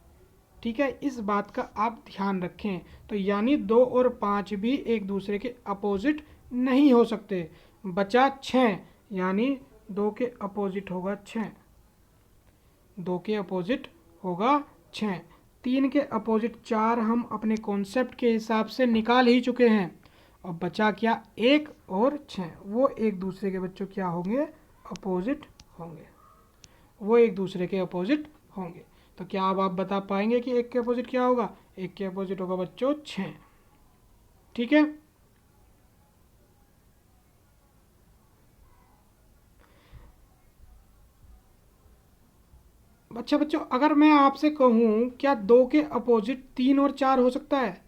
S1: ठीक है, इस बात का आप ध्यान रखें। तो यानी 2 और 5 भी एक दूसरे के अपोजिट नहीं हो सकते। बचा 6, यानी 2 के अपोजिट होगा 6। 2 के अपोजिट होगा 6। 3 के अपोजिट 4 हम अपने कॉन्सेप्ट के हिसाब से निकाल ही चुके हैं। और बचा क्या? 1 और 6, वो एक दूसरे के बच्चों क्या होंगे? अपोजिट होंगे। वो एक दूसरे के अपोजिट होंगे। तो क्या अब आप बता पाएंगे कि 1 के अपोजिट क्या होगा? 1 के अपोजिट होगा बच्चों 6। ठीक है, अच्छा बच्चों, अगर मैं आपसे कहूँ क्या दो के अपोजिट 3 और 4 हो सकता है?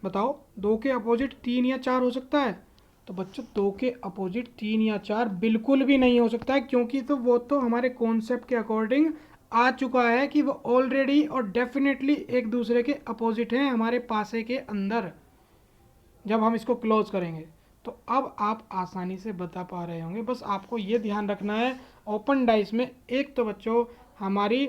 S1: बताओ, दो के अपोजिट 3 या 4 हो सकता है? तो बच्चों दो के अपोजिट 3 या 4 बिल्कुल भी नहीं हो सकता है, क्योंकि तो वो तो हमारे कॉन्सेप्ट के अकॉर्डिंग आ चुका है कि वो ऑलरेडी और डेफिनेटली एक दूसरे के अपोजिट हैं हमारे पासे के अंदर, जब हम इसको क्लोज करेंगे। तो अब आप आसानी से बता पा रहे होंगे। बस आपको ये ध्यान रखना है, ओपन डाइस में एक तो बच्चों हमारी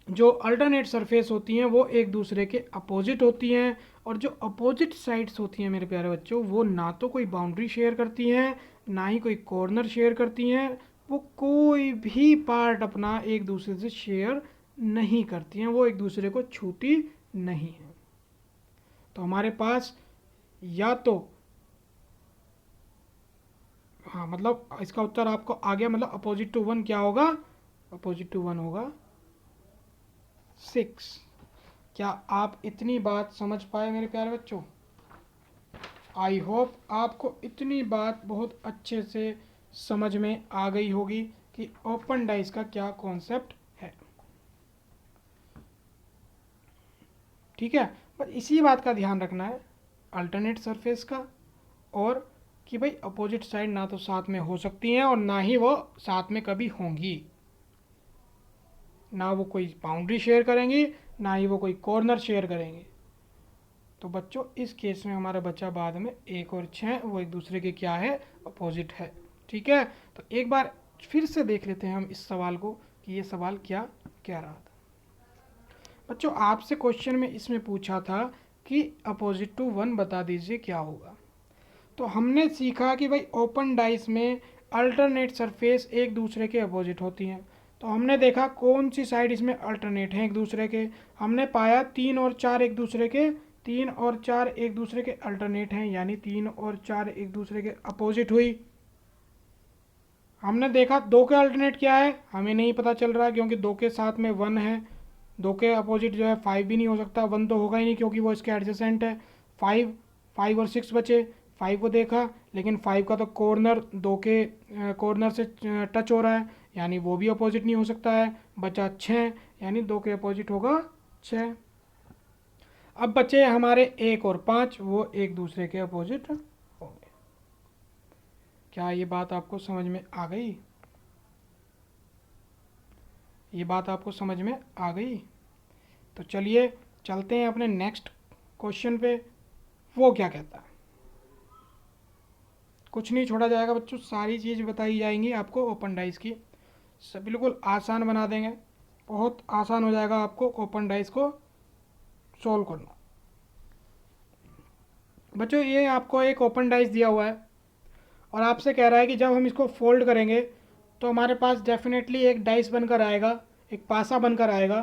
S1: जो अल्टरनेट सरफेस होती हैं वो एक दूसरे के अपोजिट होती हैं, और जो अपोजिट साइड्स होती हैं मेरे प्यारे बच्चों, वो ना तो कोई बाउंड्री शेयर करती हैं, ना ही कोई कॉर्नर शेयर करती हैं, वो कोई भी पार्ट अपना एक दूसरे से शेयर नहीं करती हैं, वो एक दूसरे को छूती नहीं हैं। तो हमारे पास या तो, हाँ मतलब इसका उत्तर आपको आ गया, मतलब अपोजिट टू वन क्या होगा? अपोजिट टू वन होगा 6। क्या आप इतनी बात समझ पाए मेरे प्यारे बच्चों? आई होप आपको इतनी बात बहुत अच्छे से समझ में आ गई होगी कि ओपन डाइस का क्या कॉन्सेप्ट है। ठीक है, पर इसी बात का ध्यान रखना है अल्टरनेट सरफेस का, और कि भाई अपोजिट साइड ना तो साथ में हो सकती हैं और ना ही वो साथ में कभी होंगी, ना वो कोई बाउंड्री शेयर करेंगी, ना ही वो कोई कॉर्नर शेयर करेंगे। तो बच्चों इस केस में हमारा बच्चा बाद में 1 और 6 वो एक दूसरे के क्या है? अपोजिट है। ठीक है, तो एक बार फिर से देख लेते हैं हम इस सवाल को कि ये सवाल क्या कह रहा था। बच्चों आपसे क्वेश्चन में इसमें पूछा था कि अपोजिट टू वन बता दीजिए क्या होगा। तो हमने सीखा कि भाई ओपन डाइस में अल्टरनेट सरफेस एक दूसरे के अपोजिट होती हैं। तो हमने देखा कौन सी साइड इसमें अल्टरनेट हैं एक दूसरे के। हमने पाया 3 और 4 एक दूसरे के, 3 और 4 एक दूसरे के अल्टरनेट हैं, यानी 3 और 4 एक दूसरे के अपोजिट हुई। हमने देखा दो के अल्टरनेट क्या है, हमें नहीं पता चल रहा क्योंकि दो के साथ में 1 है। दो के अपोजिट जो है 5 भी नहीं हो सकता, 1 तो होगा ही नहीं क्योंकि वो इसके एडजेसेंट है। 5 5 और 6 बचे। 5 को देखा, लेकिन 5 का तो कॉर्नर दो के कॉर्नर से टच हो रहा है, यानी वो भी अपोजिट नहीं हो सकता है। बचा 6, यानी दो के अपोजिट होगा 6। अब बचे हमारे 1 और 5, वो एक दूसरे के अपोजिट होंगे। क्या ये बात आपको समझ में आ गई? ये बात आपको समझ में आ गई? तो चलिए चलते हैं अपने नेक्स्ट क्वेश्चन पे। वो क्या कहता है? कुछ नहीं छोड़ा जाएगा बच्चों, सारी चीज़ बताई जाएंगी आपको ओपन डाइस की। सब बिल्कुल आसान बना देंगे, बहुत आसान हो जाएगा आपको ओपन डाइस को सॉल्व करना। बच्चों ये आपको एक ओपन डाइस दिया हुआ है और आपसे कह रहा है कि जब हम इसको फोल्ड करेंगे तो हमारे पास डेफिनेटली एक डाइस बनकर आएगा, एक पासा बनकर आएगा।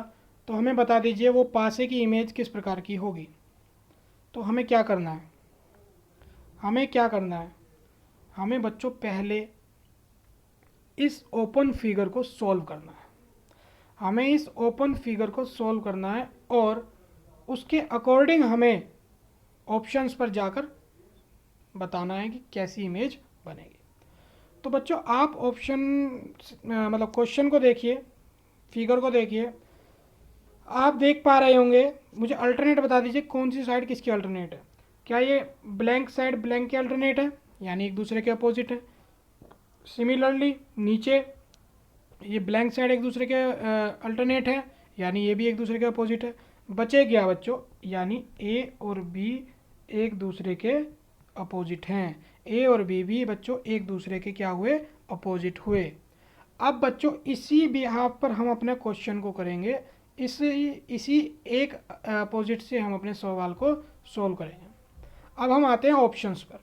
S1: तो हमें बता दीजिए वो पासे की इमेज किस प्रकार की होगी। तो हमें क्या करना है? हमें क्या करना है? हमें बच्चों पहले इस ओपन फिगर को सॉल्व करना है। हमें इस ओपन फिगर को सॉल्व करना है और उसके अकॉर्डिंग हमें ऑप्शंस पर जाकर बताना है कि कैसी इमेज बनेगी। तो बच्चों आप ऑप्शन मतलब क्वेश्चन को देखिए, फिगर को देखिए, आप देख पा रहे होंगे। मुझे अल्टरनेट बता दीजिए कौन सी साइड किसकी अल्टरनेट है। क्या ये ब्लैंक साइड ब्लैंक के अल्टरनेट है, यानी एक दूसरे के अपोजिट है। सिमिलरली नीचे ये ब्लैंक साइड एक दूसरे के अल्टरनेट है, यानी ये भी एक दूसरे के अपोजिट है। बचे क्या बच्चों, यानी ए और बी एक दूसरे के अपोजिट हैं। ए और बी भी बच्चों एक दूसरे के क्या हुए? अपोजिट हुए। अब बच्चों इसी बिहाफ पर हम अपने क्वेश्चन को करेंगे, इसी एक अपोजिट से हम अपने सवाल को सोल्व करेंगे। अब हम आते हैं ऑप्शंस पर।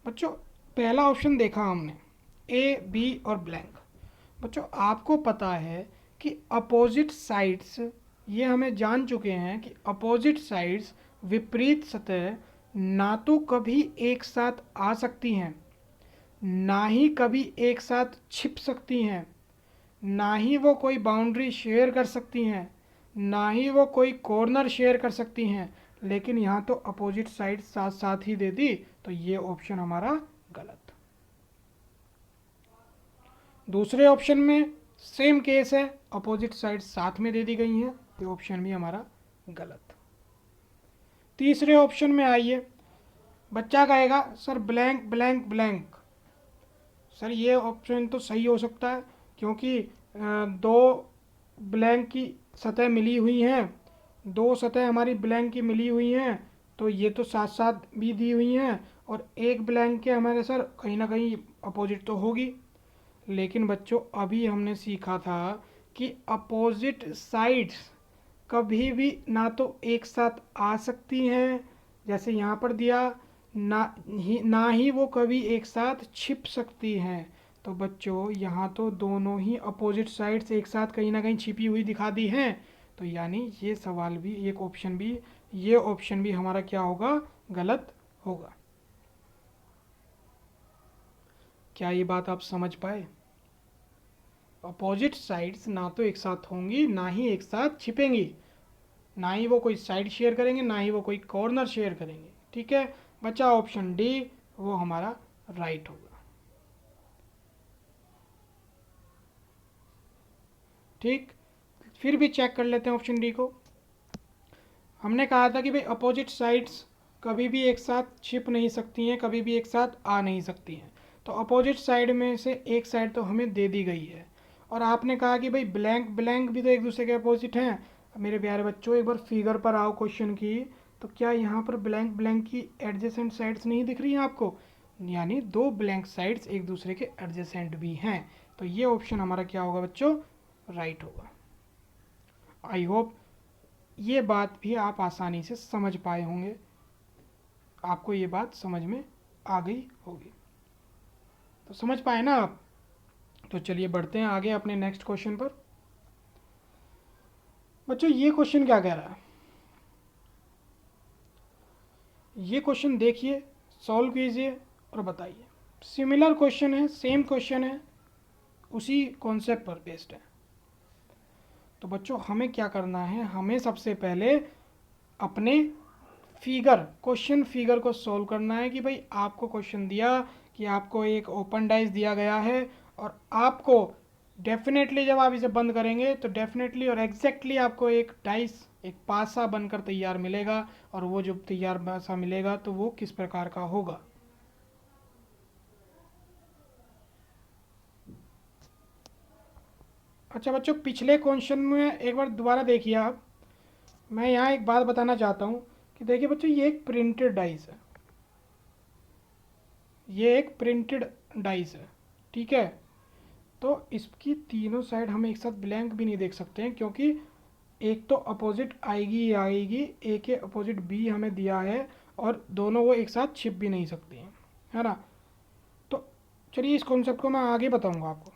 S1: बच्चों पहला ऑप्शन देखा हमने, ए बी और ब्लैंक। बच्चों आपको पता है कि अपोजिट साइड्स, ये हमें जान चुके हैं कि अपोजिट साइड्स विपरीत सतह ना तो कभी एक साथ आ सकती हैं, ना ही कभी एक साथ छिप सकती हैं, ना ही वो कोई बाउंड्री शेयर कर सकती हैं, ना ही वो कोई कॉर्नर शेयर कर सकती हैं। लेकिन यहाँ तो अपोजिट साइड साथ साथ ही दे दी, तो ये ऑप्शन हमारा गलत। दूसरे ऑप्शन में सेम केस है, अपोजिट साइड साथ में दे दी गई हैं, ये ऑप्शन भी हमारा गलत। तीसरे ऑप्शन में आइए, बच्चा कहेगा sir blank blank blank. Sir ये ऑप्शन तो सही हो सकता है, क्योंकि दो ब्लैंक की सतह मिली हुई हैं, दो सतह हमारी ब्लैंक की मिली हुई हैं, तो ये तो साथ साथ भी दी हुई हैं, और एक ब्लैंक के हमारे सर कहीं ना कहीं अपोजिट तो होगी। लेकिन बच्चों अभी हमने सीखा था कि अपोजिट साइड्स कभी भी ना तो एक साथ आ सकती हैं, जैसे यहाँ पर दिया, ना ही वो कभी एक साथ छिप सकती हैं। तो बच्चों यहाँ तो दोनों ही अपोजिट साइड्स एक साथ कहीं ना कहीं छिपी हुई दिखा दी हैं, तो यानी ये सवाल भी, एक ऑप्शन भी, ये ऑप्शन भी हमारा क्या होगा, गलत होगा। क्या ये बात आप समझ पाए? अपोजिट साइड्स ना तो एक साथ होंगी, ना ही एक साथ छिपेंगी, ना ही वो कोई साइड शेयर करेंगे, ना ही वो कोई कॉर्नर शेयर करेंगे। ठीक है बच्चा, ऑप्शन डी वो हमारा राइट होगा। ठीक, फिर भी चेक कर लेते हैं ऑप्शन डी को। हमने कहा था कि भाई अपोजिट साइड्स कभी भी एक साथ छिप नहीं सकती हैं, कभी भी एक साथ आ नहीं सकती हैं, तो अपोजिट साइड में से एक साइड तो हमें दे दी गई है। और आपने कहा कि भाई ब्लैंक ब्लैंक भी तो एक दूसरे के अपोजिट हैं। मेरे प्यारे बच्चों एक बार फिगर पर आओ क्वेश्चन की, तो क्या यहाँ पर ब्लैंक ब्लैंक की एडजेसेंट साइड्स नहीं दिख रही हैं आपको? यानी दो ब्लैंक साइड्स एक दूसरे के एडजेसेंट भी हैं, तो ये ऑप्शन हमारा क्या होगा बच्चों, राइट होगा। आई होप ये बात भी आप आसानी से समझ पाए होंगे, आपको ये बात समझ में आ गई होगी। तो समझ पाए ना आप? तो चलिए बढ़ते हैं आगे अपने नेक्स्ट क्वेश्चन पर। बच्चों ये क्वेश्चन क्या कह रहा है, ये क्वेश्चन देखिए, सॉल्व कीजिए और बताइए। सिमिलर क्वेश्चन है, सेम क्वेश्चन है, उसी कॉन्सेप्ट पर बेस्ड है। तो बच्चों हमें क्या करना है, हमें सबसे पहले अपने फिगर, क्वेश्चन फिगर को सॉल्व करना है। कि भाई आपको क्वेश्चन दिया कि आपको एक ओपन डाइस दिया गया है, और आपको डेफिनेटली जब आप इसे बंद करेंगे तो डेफिनेटली और एग्जैक्टली आपको एक डाइस, एक पासा बनकर तैयार मिलेगा, और वो जो तैयार पासा मिलेगा तो वो किस प्रकार का होगा। अच्छा बच्चों पिछले क्वेश्चन में एक बार दोबारा देखिए आप, मैं यहाँ एक बात बताना चाहता हूँ कि देखिए बच्चों ये एक प्रिंटेड डाइस है, ये एक प्रिंटेड डाइस है, ठीक है। तो इसकी तीनों साइड हम एक साथ ब्लैंक भी नहीं देख सकते हैं, क्योंकि एक तो अपोजिट आएगी ही आएगी, ए के अपोजिट बी हमें दिया है, और दोनों वो एक साथ छिप भी नहीं सकती हैं, है ना। तो चलिए इस कॉन्सेप्ट को मैं आगे बताऊंगा आपको।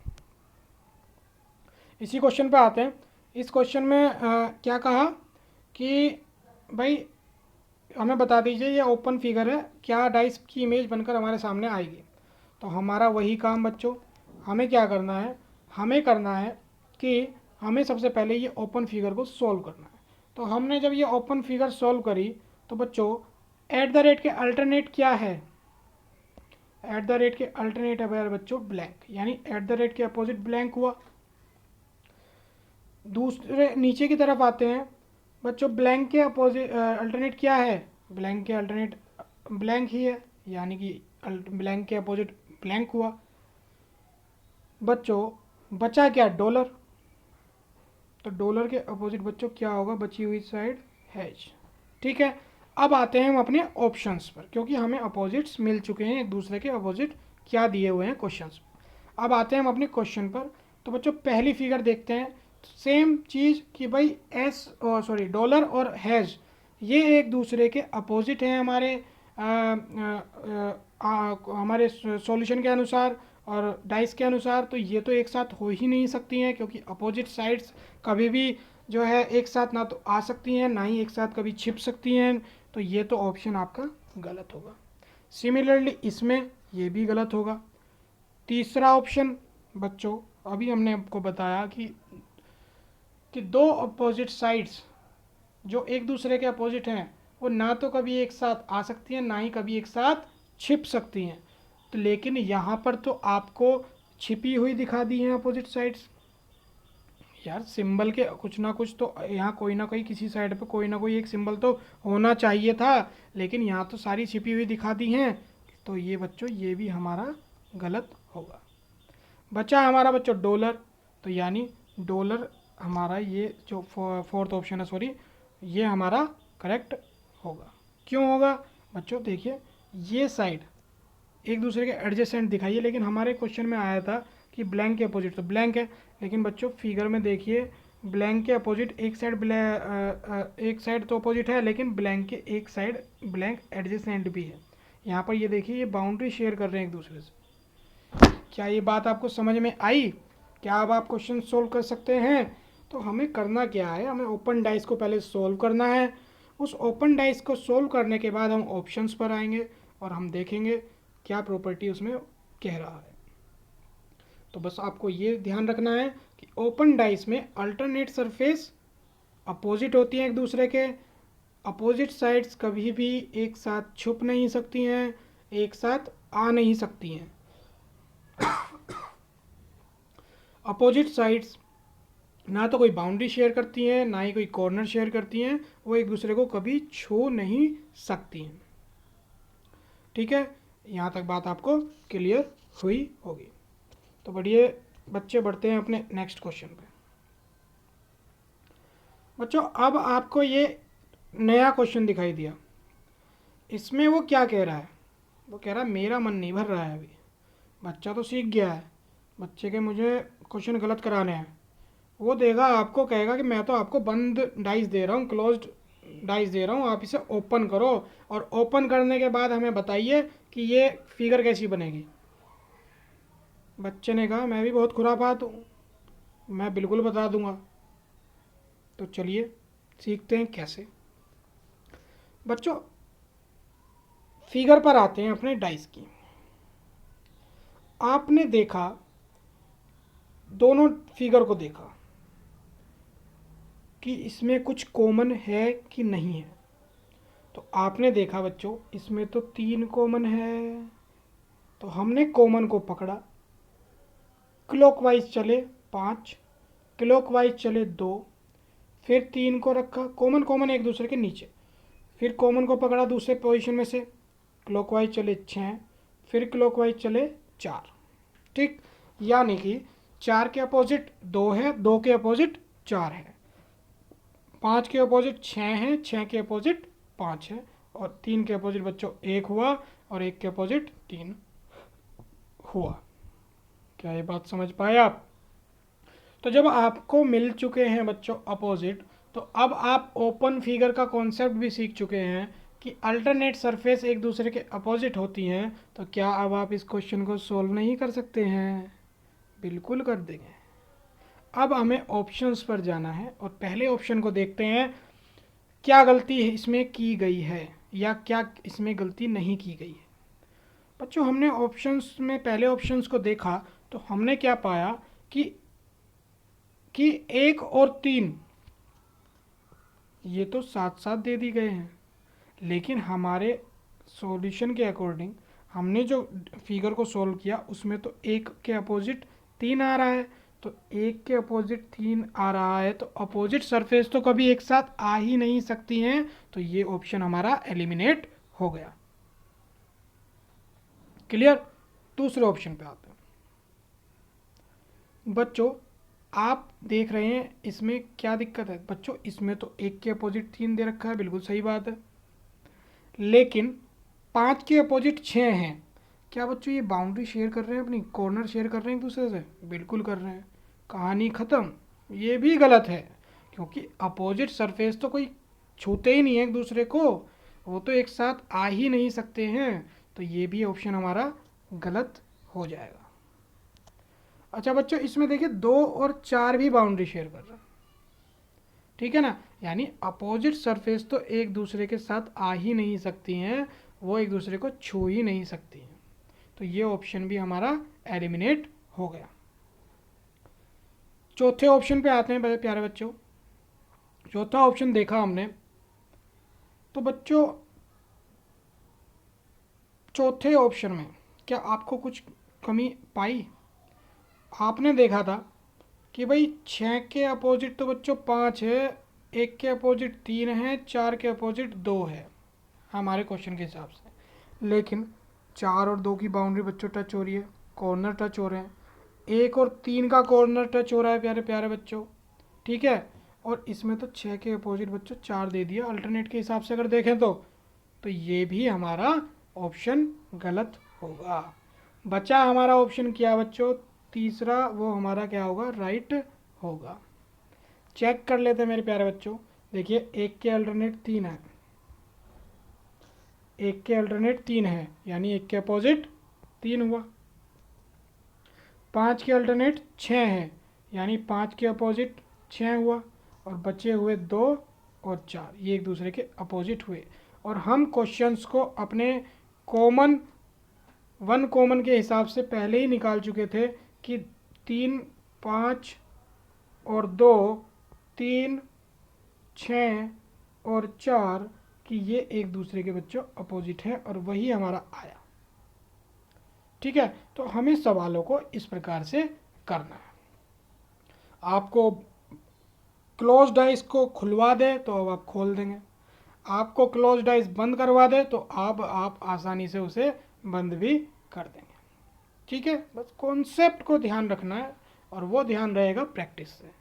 S1: इसी क्वेश्चन पे आते हैं। इस क्वेश्चन में क्या कहा कि भाई हमें बता दीजिए ये ओपन फिगर है, क्या डाइस की इमेज बनकर हमारे सामने आएगी। तो हमारा वही काम बच्चों, हमें क्या करना है, हमें करना है कि हमें सबसे पहले ये ओपन फिगर को सॉल्व करना है। तो हमने जब ये ओपन फिगर सॉल्व करी तो बच्चों एट द रेट के अल्टरनेट क्या है, एट द रेट के अल्टरनेट है बच्चों ब्लैंक, यानी एट द रेट के अपोजिट ब्लैंक हुआ। दूसरे नीचे की तरफ आते हैं बच्चों, ब्लैंक के अपोजिट अल्टरनेट क्या है, ब्लैंक के अल्टरनेट ब्लैंक ही है, यानी कि ब्लैंक के अपोजिट ब्लैंक हुआ। बच्चों बचा क्या, डॉलर, तो डॉलर के अपोजिट बच्चों क्या होगा, बची हुई साइड हैज। ठीक है, अब आते हैं हम अपने ऑप्शंस पर, क्योंकि हमें अपोजिट्स मिल चुके हैं, एक दूसरे के अपोजिट क्या दिए हुए हैं क्वेश्चंस। अब आते हैं हम अपने क्वेश्चन पर। तो बच्चों पहली फिगर देखते हैं, सेम चीज़ कि भाई एस सॉरी डॉलर और हैज़ ये एक दूसरे के अपोजिट हैं हमारे हमारे सॉल्यूशन के अनुसार और डाइस के अनुसार। तो ये तो एक साथ हो ही नहीं सकती हैं, क्योंकि अपोजिट साइड्स कभी भी जो है एक साथ ना तो आ सकती हैं, ना ही एक साथ कभी छिप सकती हैं। तो ये तो ऑप्शन आपका गलत होगा। सिमिलरली इसमें ये भी गलत होगा। तीसरा ऑप्शन बच्चों अभी हमने आपको बताया कि दो अपोजिट साइड्स जो एक दूसरे के अपोजिट हैं वो ना तो कभी एक साथ आ सकती हैं, ना ही कभी एक साथ छिप सकती हैं। तो लेकिन यहाँ पर तो आपको छिपी हुई दिखा दी हैं अपोजिट साइड्स। यार सिंबल के कुछ ना कुछ तो यहाँ कोई ना कोई किसी साइड पे कोई ना कोई एक सिंबल तो होना चाहिए था, लेकिन यहाँ तो सारी छिपी हुई दिखा दी हैं, तो ये बच्चों ये भी हमारा गलत होगा। बचा हमारा बच्चों डॉलर, तो यानी डॉलर हमारा ये जो फोर्थ ऑप्शन है, सॉरी, ये हमारा करेक्ट होगा। क्यों होगा बच्चों? देखिए ये साइड एक दूसरे के एडजेसेंट दिखाइए, लेकिन हमारे क्वेश्चन में आया था कि ब्लैंक के अपोजिट, तो ब्लैंक है, लेकिन बच्चों फिगर में देखिए ब्लैंक के अपोजिट एक साइड तो अपोजिट है, लेकिन ब्लैंक के एक साइड ब्लैंक एडजेसेंट भी है। यहाँ पर ये देखिए ये बाउंड्री शेयर कर रहे हैं एक दूसरे से। क्या ये बात आपको समझ में आई? क्या अब आप क्वेश्चन सोल्व कर सकते हैं? तो हमें करना क्या है, हमें ओपन डाइस को पहले सोल्व करना है। उस ओपन डाइस को सोल्व करने के बाद हम ऑप्शंस पर आएंगे और हम देखेंगे क्या प्रॉपर्टी उसमें कह रहा है। तो बस आपको ये ध्यान रखना है कि ओपन डाइस में अल्टरनेट सरफेस अपोजिट होती हैं एक दूसरे के। अपोजिट साइड्स कभी भी एक साथ छुप नहीं सकती हैं, एक साथ आ नहीं सकती हैं। अपोजिट साइड्स ना तो कोई बाउंड्री शेयर करती हैं, ना ही कोई कॉर्नर शेयर करती हैं, वो एक दूसरे को कभी छू नहीं सकती हैं। ठीक है, यहाँ तक बात आपको क्लियर हुई होगी। तो बढ़िए बच्चे, बढ़ते हैं अपने नेक्स्ट क्वेश्चन पे। बच्चों अब आपको ये नया क्वेश्चन दिखाई दिया, इसमें वो क्या कह रहा है? वो कह रहा है मेरा मन नहीं भर रहा है अभी। बच्चा तो सीख गया है, बच्चे के मुझे क्वेश्चन गलत कराने हैं। वो देगा आपको, कहेगा कि मैं तो आपको बंद डाइस दे रहा हूँ, क्लोज्ड डाइस दे रहा हूँ, आप इसे ओपन करो और ओपन करने के बाद हमें बताइए कि ये फिगर कैसी बनेगी। बच्चे ने कहा मैं भी बहुत खुरापात हूँ, मैं बिल्कुल बता दूंगा। तो चलिए सीखते हैं कैसे। बच्चों फिगर पर आते हैं अपने डाइस की। आपने देखा, दोनों फिगर को देखा कि इसमें कुछ कॉमन है कि नहीं है। तो आपने देखा बच्चों इसमें तो 3 कॉमन है, तो हमने कॉमन को पकड़ा, क्लॉकवाइज चले 5, क्लॉकवाइज चले 2, फिर 3 को रखा कॉमन, कॉमन एक दूसरे के नीचे, फिर कॉमन को पकड़ा दूसरे पोजीशन में से, क्लॉकवाइज चले 6, फिर क्लॉकवाइज चले 4। ठीक, यानी कि 4 के अपोजिट 2 है, 2 के अपोजिट 4 है, 5 के अपोजिट 6 है, 6 के अपोजिट 5 है, और 3 के अपोजिट बच्चों 1 हुआ, और 1 के अपोजिट 3 हुआ। क्या ये बात समझ पाए आप? तो जब आपको मिल चुके हैं बच्चों अपोजिट, तो अब आप ओपन फिगर का कॉन्सेप्ट भी सीख चुके हैं कि अल्टरनेट सरफेस एक दूसरे के अपोजिट होती हैं। तो क्या अब आप इस क्वेश्चन को सोल्व नहीं कर सकते हैं? बिल्कुल कर देंगे। अब हमें ऑप्शंस पर जाना है और पहले ऑप्शन को देखते हैं क्या गलती इसमें की गई है या क्या इसमें गलती नहीं की गई है। बच्चों हमने ऑप्शंस में पहले ऑप्शंस को देखा तो हमने क्या पाया कि 1 और 3 ये तो साथ साथ दे दी गए हैं, लेकिन हमारे सॉल्यूशन के अकॉर्डिंग हमने जो फिगर को सॉल्व किया उसमें तो 1 के अपोजिट 3 आ रहा है, तो 1 के अपोजिट 3 आ रहा है, तो अपोजिट सरफेस तो कभी एक साथ आ ही नहीं सकती हैं, तो ये ऑप्शन हमारा एलिमिनेट हो गया। क्लियर? दूसरे ऑप्शन पे आते हैं। बच्चों आप देख रहे हैं इसमें क्या दिक्कत है? बच्चों इसमें तो 1 के अपोजिट 3 दे रखा है, बिल्कुल सही बात है, लेकिन 5 के अपोजिट 6 हैं। क्या बच्चों ये बाउंड्री शेयर कर रहे हैं, अपनी कॉर्नर शेयर कर रहे हैं एक दूसरे से? बिल्कुल कर रहे हैं। कहानी ख़त्म। ये भी गलत है, क्योंकि अपोजिट सरफेस तो कोई छूते ही नहीं है एक दूसरे को, वो तो एक साथ आ ही नहीं सकते हैं, तो ये भी ऑप्शन हमारा गलत हो जाएगा। अच्छा बच्चों इसमें देखिए 2 और 4 भी बाउंड्री शेयर कर रहे हैं, ठीक है ना, यानी अपोजिट सरफेस तो एक दूसरे के साथ आ ही नहीं सकती हैं, वो एक दूसरे को छू ही नहीं सकती हैं, तो ये ऑप्शन भी हमारा एलिमिनेट हो गया। चौथे ऑप्शन पे आते हैं प्यारे बच्चों। चौथा ऑप्शन देखा हमने, तो बच्चों चौथे ऑप्शन में क्या आपको कुछ कमी पाई? आपने देखा था कि भाई 6 के अपोजिट तो बच्चों 5 है, 1 के अपोजिट 3 है, 4 के अपोजिट 2 है हमारे क्वेश्चन के हिसाब से। लेकिन 4 और 2 की बाउंड्री बच्चों टच हो रही है, कॉर्नर टच हो रहे हैं, 1 और 3 का कॉर्नर टच हो रहा है प्यारे प्यारे बच्चों, ठीक है। और इसमें तो 6 के अपोजिट बच्चों 4 दे दिया अल्टरनेट के हिसाब से अगर देखें तो ये भी हमारा ऑप्शन गलत होगा। बचा हमारा ऑप्शन क्या बच्चों, तीसरा, वो हमारा क्या होगा, राइट होगा। चेक कर लेते हैं मेरे प्यारे बच्चों। देखिए 1 के अल्टरनेट 3 है, 1 के अल्टरनेट 3 है यानी 1 के अपोजिट 3 हुआ। 5 के अल्टरनेट 6 है यानी 5 के अपोजिट 6 हुआ। और बचे हुए 2 और 4 ये एक दूसरे के अपोजिट हुए। और हम क्वेश्चंस को अपने कॉमन, वन कॉमन के हिसाब से पहले ही निकाल चुके थे कि 3, 5 और 2, 3, 6 और 4 कि ये एक दूसरे के बच्चों अपोजिट है और वही हमारा आया। ठीक है, तो हमें सवालों को इस प्रकार से करना है। आपको क्लोज डाइस को खुलवा दे तो अब आप खोल देंगे, आपको क्लोज डाइस बंद करवा दे तो अब आप आसानी से उसे बंद भी कर देंगे। ठीक है, बस कॉन्सेप्ट को ध्यान रखना है और वो ध्यान रहेगा प्रैक्टिस से।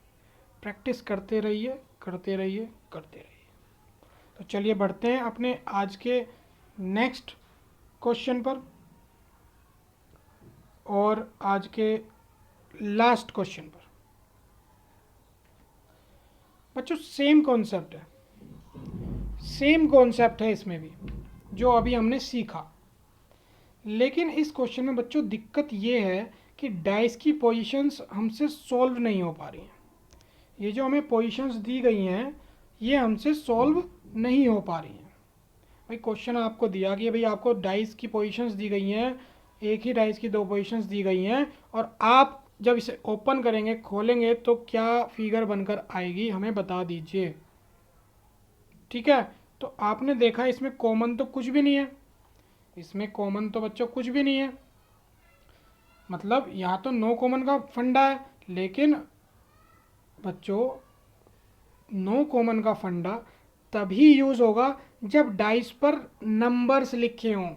S1: प्रैक्टिस करते रहिए करते रहिए करते रहिए। तो चलिए बढ़ते हैं अपने आज के नेक्स्ट क्वेश्चन पर और आज के लास्ट क्वेश्चन पर। बच्चों सेम कॉन्सेप्ट है, सेम कॉन्सेप्ट है इसमें भी जो अभी हमने सीखा। लेकिन इस क्वेश्चन में बच्चों दिक्कत ये है कि डाइस की पोजीशंस हमसे सॉल्व नहीं हो पा रही हैं। ये जो हमें पोजीशंस दी गई हैं ये हमसे सॉल्व नहीं हो पा रही हैं। भाई क्वेश्चन आपको दिया कि भाई आपको डाइस की पोजीशंस दी गई हैं, एक ही डाइस की 2 पोजीशंस दी गई हैं और आप जब इसे ओपन करेंगे, खोलेंगे तो क्या फिगर बनकर आएगी हमें बता दीजिए। ठीक है, तो आपने देखा इसमें कॉमन तो कुछ भी नहीं है, इसमें कॉमन तो बच्चों कुछ भी नहीं है, मतलब यहाँ तो नो कॉमन का फंडा है। लेकिन बच्चों नो कॉमन का फंडा तभी यूज़ होगा जब डाइस पर नंबर्स लिखे हों,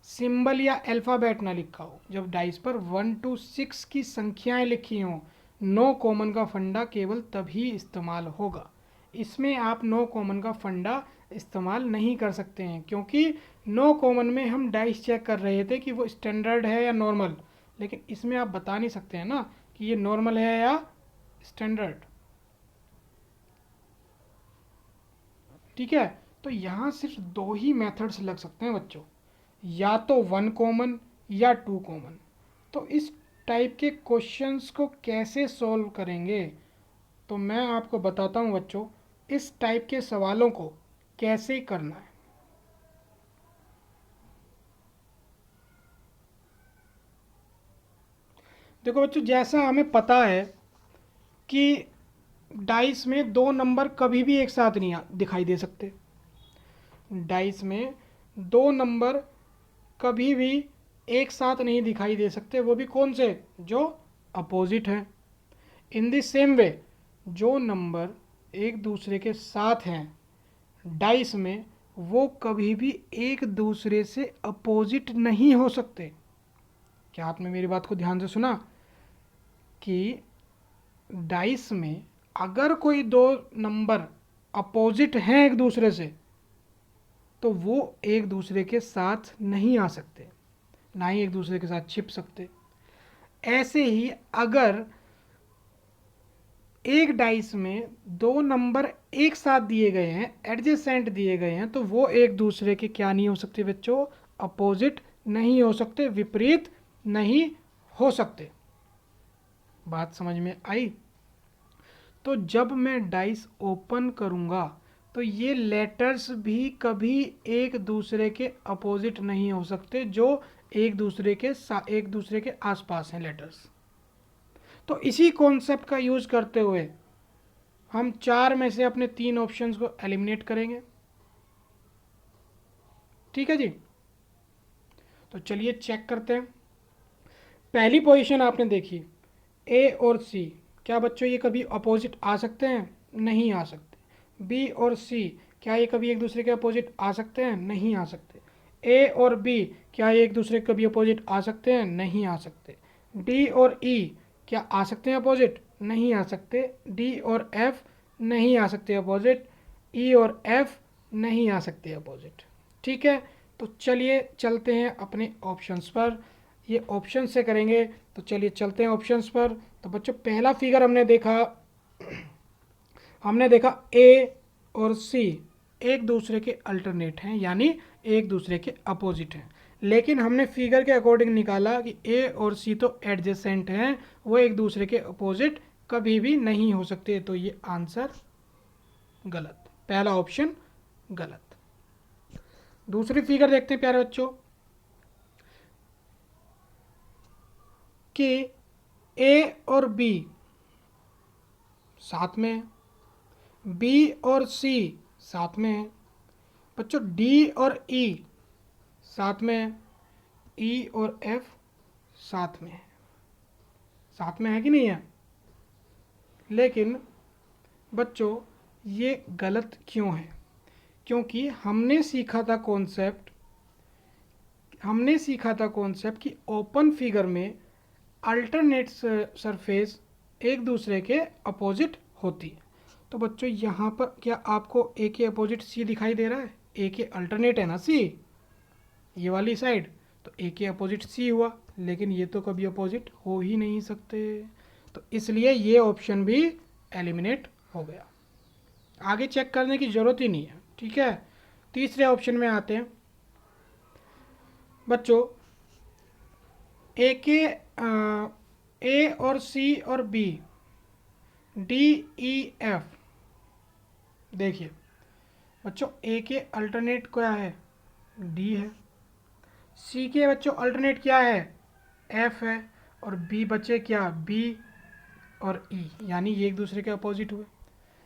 S1: सिंबल या अल्फ़ाबेट ना लिखा हो। जब डाइस पर 1 to 6 की संख्याएं लिखी हों, नो कॉमन का फंडा केवल तभी इस्तेमाल होगा। इसमें आप नो कॉमन का फंडा इस्तेमाल नहीं कर सकते हैं क्योंकि नो कॉमन में हम डाइस चेक कर रहे थे कि वो स्टैंडर्ड है या नॉर्मल। लेकिन इसमें आप बता नहीं सकते हैं ना कि ये नॉर्मल है या स्टैंडर्ड। ठीक है, तो यहाँ सिर्फ 2 ही मेथड्स लग सकते हैं बच्चों, या तो 1 कॉमन या 2 कॉमन। तो इस टाइप के क्वेश्चंस को कैसे सॉल्व करेंगे तो मैं आपको बताता हूँ बच्चों, इस टाइप के सवालों को कैसे करना है। देखो बच्चों, जैसा हमें पता है कि डाइस में 2 नंबर कभी भी एक साथ नहीं दिखाई दे सकते, डाइस में 2 नंबर कभी भी एक साथ नहीं दिखाई दे सकते, वो भी कौन से, जो अपोजिट हैं। इन द सेम वे जो नंबर एक दूसरे के साथ हैं डाइस में, वो कभी भी एक दूसरे से अपोजिट नहीं हो सकते। क्या आपने मेरी बात को ध्यान से सुना कि डाइस में अगर कोई 2 नंबर अपोजिट हैं एक दूसरे से तो वो एक दूसरे के साथ नहीं आ सकते, ना ही एक दूसरे के साथ छिप सकते। ऐसे ही अगर एक डाइस में 2 नंबर एक साथ दिए गए हैं, एडजेसेंट दिए गए हैं, तो वो एक दूसरे के क्या नहीं हो सकते बच्चों, अपोजिट नहीं हो सकते, विपरीत नहीं हो सकते। बात समझ में आई। तो जब मैं डाइस ओपन करूंगा तो ये लेटर्स भी कभी एक दूसरे के अपोजिट नहीं हो सकते जो एक दूसरे के आसपास हैं लेटर्स। तो इसी कॉन्सेप्ट का यूज़ करते हुए हम 4 में से अपने 3 ऑप्शंस को एलिमिनेट करेंगे। ठीक है जी, तो चलिए चेक करते हैं। पहली पोजीशन आपने देखी, ए और सी, क्या बच्चों ये कभी अपोजिट आ सकते हैं? नहीं आ सकते। बी और सी, क्या ये कभी एक दूसरे के अपोजिट आ सकते हैं? नहीं आ सकते। ए और बी, क्या ये एक दूसरे के कभी अपोजिट आ सकते हैं? नहीं आ सकते। डी और ई, क्या आ सकते हैं अपोजिट? नहीं आ सकते। डी और एफ नहीं आ सकते अपोजिट। ई और एफ नहीं आ सकते अपोजिट। ठीक है, तो चलिए चलते हैं अपने ऑप्शंस पर। ये ऑप्शन से करेंगे, तो चलिए चलते हैं ऑप्शंस पर। तो बच्चों पहला फिगर हमने देखा ए और सी एक दूसरे के अल्टरनेट हैं, यानी एक दूसरे के अपोजिट हैं। लेकिन हमने फिगर के अकॉर्डिंग निकाला कि ए और सी तो एडजेसेंट हैं, वो एक दूसरे के अपोजिट कभी भी नहीं हो सकते। तो ये आंसर गलत, पहला ऑप्शन गलत। दूसरी फिगर देखते हैं प्यारे बच्चों कि ए और बी साथ में है, बी और सी साथ में है बच्चों, डी और ई साथ में है, ई और एफ साथ में है। साथ में है कि नहीं है? लेकिन बच्चों ये गलत क्यों है? क्योंकि हमने सीखा था कॉन्सेप्ट कि ओपन फिगर में अल्टरनेट सरफेस एक दूसरे के अपोजिट होती है। तो बच्चों यहाँ पर क्या आपको ए के अपोजिट सी दिखाई दे रहा है? ए के अल्टरनेट है ना सी, ये वाली साइड, तो ए के अपोजिट सी हुआ, लेकिन ये तो कभी अपोजिट हो ही नहीं सकते। तो इसलिए ये ऑप्शन भी एलिमिनेट हो गया, आगे चेक करने की ज़रूरत ही नहीं है। ठीक है, तीसरे ऑप्शन में आते हैं बच्चों। ए और सी और बी, डी ई एफ। देखिए बच्चों ए के अल्टरनेट क्या है? डी है। सी के बच्चों अल्टरनेट क्या है? एफ है। और बी बचे क्या? बी और ई, यानी ये एक दूसरे के अपोजिट हुए।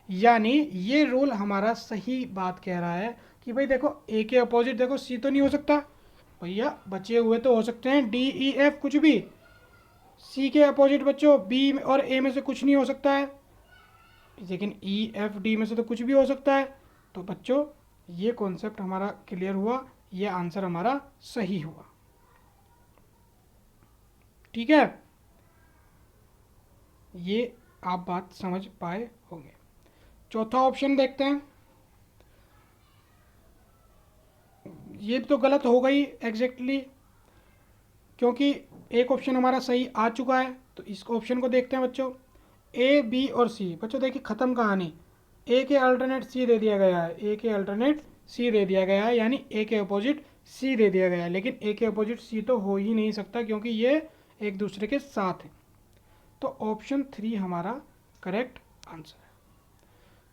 S1: यानी ये रूल हमारा सही बात कह रहा है कि भाई देखो ए के अपोजिट देखो सी तो नहीं हो सकता भैया, बचे हुए तो हो सकते हैं डी ई एफ कुछ भी। सी के अपोजिट बच्चों बी और ए में से कुछ नहीं हो सकता है, लेकिन ई एफ डी में से तो कुछ भी हो सकता है। तो बच्चों ये कॉन्सेप्ट हमारा क्लियर हुआ, ये आंसर हमारा सही हुआ। ठीक है, ये आप बात समझ पाए होंगे। चौथा ऑप्शन देखते हैं। ये तो गलत हो गई एग्जैक्टली, क्योंकि एक ऑप्शन हमारा सही आ चुका है। तो इस ऑप्शन को देखते हैं बच्चों, ए बी और सी। बच्चों देखिए ख़त्म कहानी, ए के अल्टरनेट सी दे दिया गया है, ए के अल्टरनेट सी दे दिया गया है, यानी ए के अपोजिट सी दे दिया गया है। लेकिन ए के अपोजिट सी तो हो ही नहीं सकता, क्योंकि ये एक दूसरे के साथ हैं। तो ऑप्शन 3 हमारा करेक्ट आंसर है।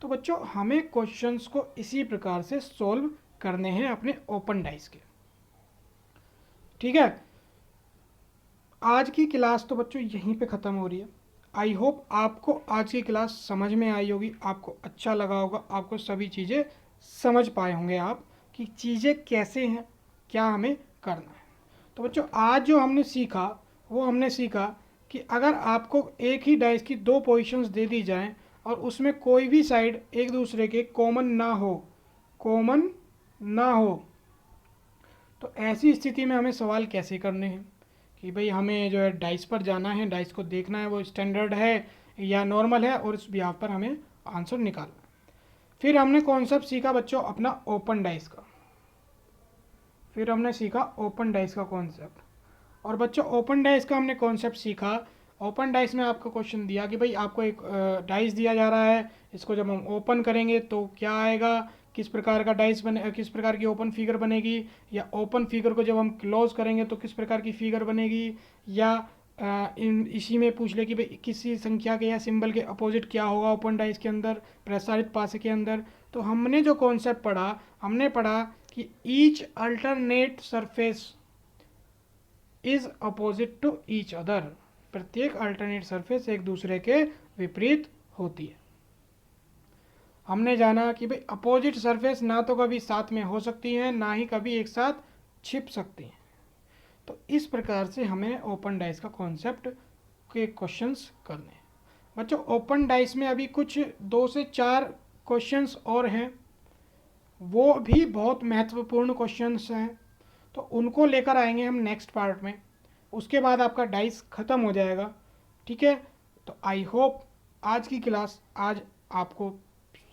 S1: तो बच्चों हमें क्वेश्चंस को इसी प्रकार से सॉल्व करने हैं अपने ओपन डाइस के। ठीक है, आज की क्लास तो बच्चों यहीं पे ख़त्म हो रही है। आई होप आपको आज की क्लास समझ में आई होगी, आपको अच्छा लगा होगा, आपको सभी चीज़ें समझ पाए होंगे आप कि चीज़ें कैसे हैं, क्या हमें करना है। तो बच्चों आज जो हमने सीखा वो हमने सीखा कि अगर आपको एक ही डाइस की 2 पोजीशंस दे दी जाएं और उसमें कोई भी साइड एक दूसरे के कॉमन ना हो, तो ऐसी स्थिति में हमें सवाल कैसे करने हैं कि भाई हमें जो है डाइस पर जाना है, डाइस को देखना है वो स्टैंडर्ड है या नॉर्मल है, और इस बिहाफ पर हमें आंसर निकालना है। फिर हमने कॉन्सेप्ट सीखा बच्चों अपना ओपन डाइस का, फिर हमने सीखा ओपन डाइस का कॉन्सेप्ट। और बच्चों ओपन डाइस का हमने कॉन्सेप्ट सीखा। ओपन डाइस में आपको क्वेश्चन दिया कि भाई आपको एक डाइस दिया जा रहा है, इसको जब हम ओपन करेंगे तो क्या आएगा, किस प्रकार का डाइस बने, किस प्रकार की ओपन फिगर बनेगी, या ओपन फिगर को जब हम क्लोज करेंगे तो किस प्रकार की फिगर बनेगी, या इसी में पूछ ले कि भाई किसी संख्या के या सिंबल के अपोजिट क्या होगा ओपन डाइस के अंदर, प्रसारित पासे के अंदर। तो हमने जो कॉन्सेप्ट पढ़ा, हमने पढ़ा कि each alternate surface is opposite to each other, प्रत्येक अल्टरनेट सरफेस एक दूसरे के विपरीत होती है। हमने जाना कि भाई अपोजिट सरफेस ना तो कभी साथ में हो सकती हैं, ना ही कभी एक साथ छिप सकती हैं। तो इस प्रकार से हमें ओपन डाइस का कॉन्सेप्ट के क्वेश्चंस करने हैं। बच्चों ओपन डाइस में अभी कुछ 2 से 4 क्वेश्चंस और हैं, वो भी बहुत महत्वपूर्ण क्वेश्चंस हैं, तो उनको लेकर आएंगे हम नेक्स्ट पार्ट में। उसके बाद आपका डाइस ख़त्म हो जाएगा। ठीक है, तो आई होप आज की क्लास आज आपको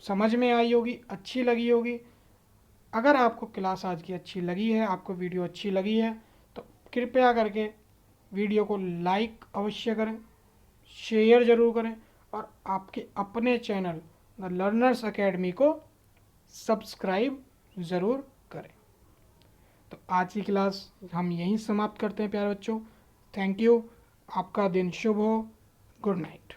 S1: समझ में आई होगी, अच्छी लगी होगी। अगर आपको क्लास आज की अच्छी लगी है, आपको वीडियो अच्छी लगी है, तो कृपया करके वीडियो को लाइक अवश्य करें, शेयर ज़रूर करें और आपके अपने चैनल द लर्नर्स एकेडमी को सब्सक्राइब ज़रूर करें। तो आज की क्लास हम यहीं समाप्त करते हैं प्यारे बच्चों। थैंक यू, आपका दिन शुभ हो। Good night.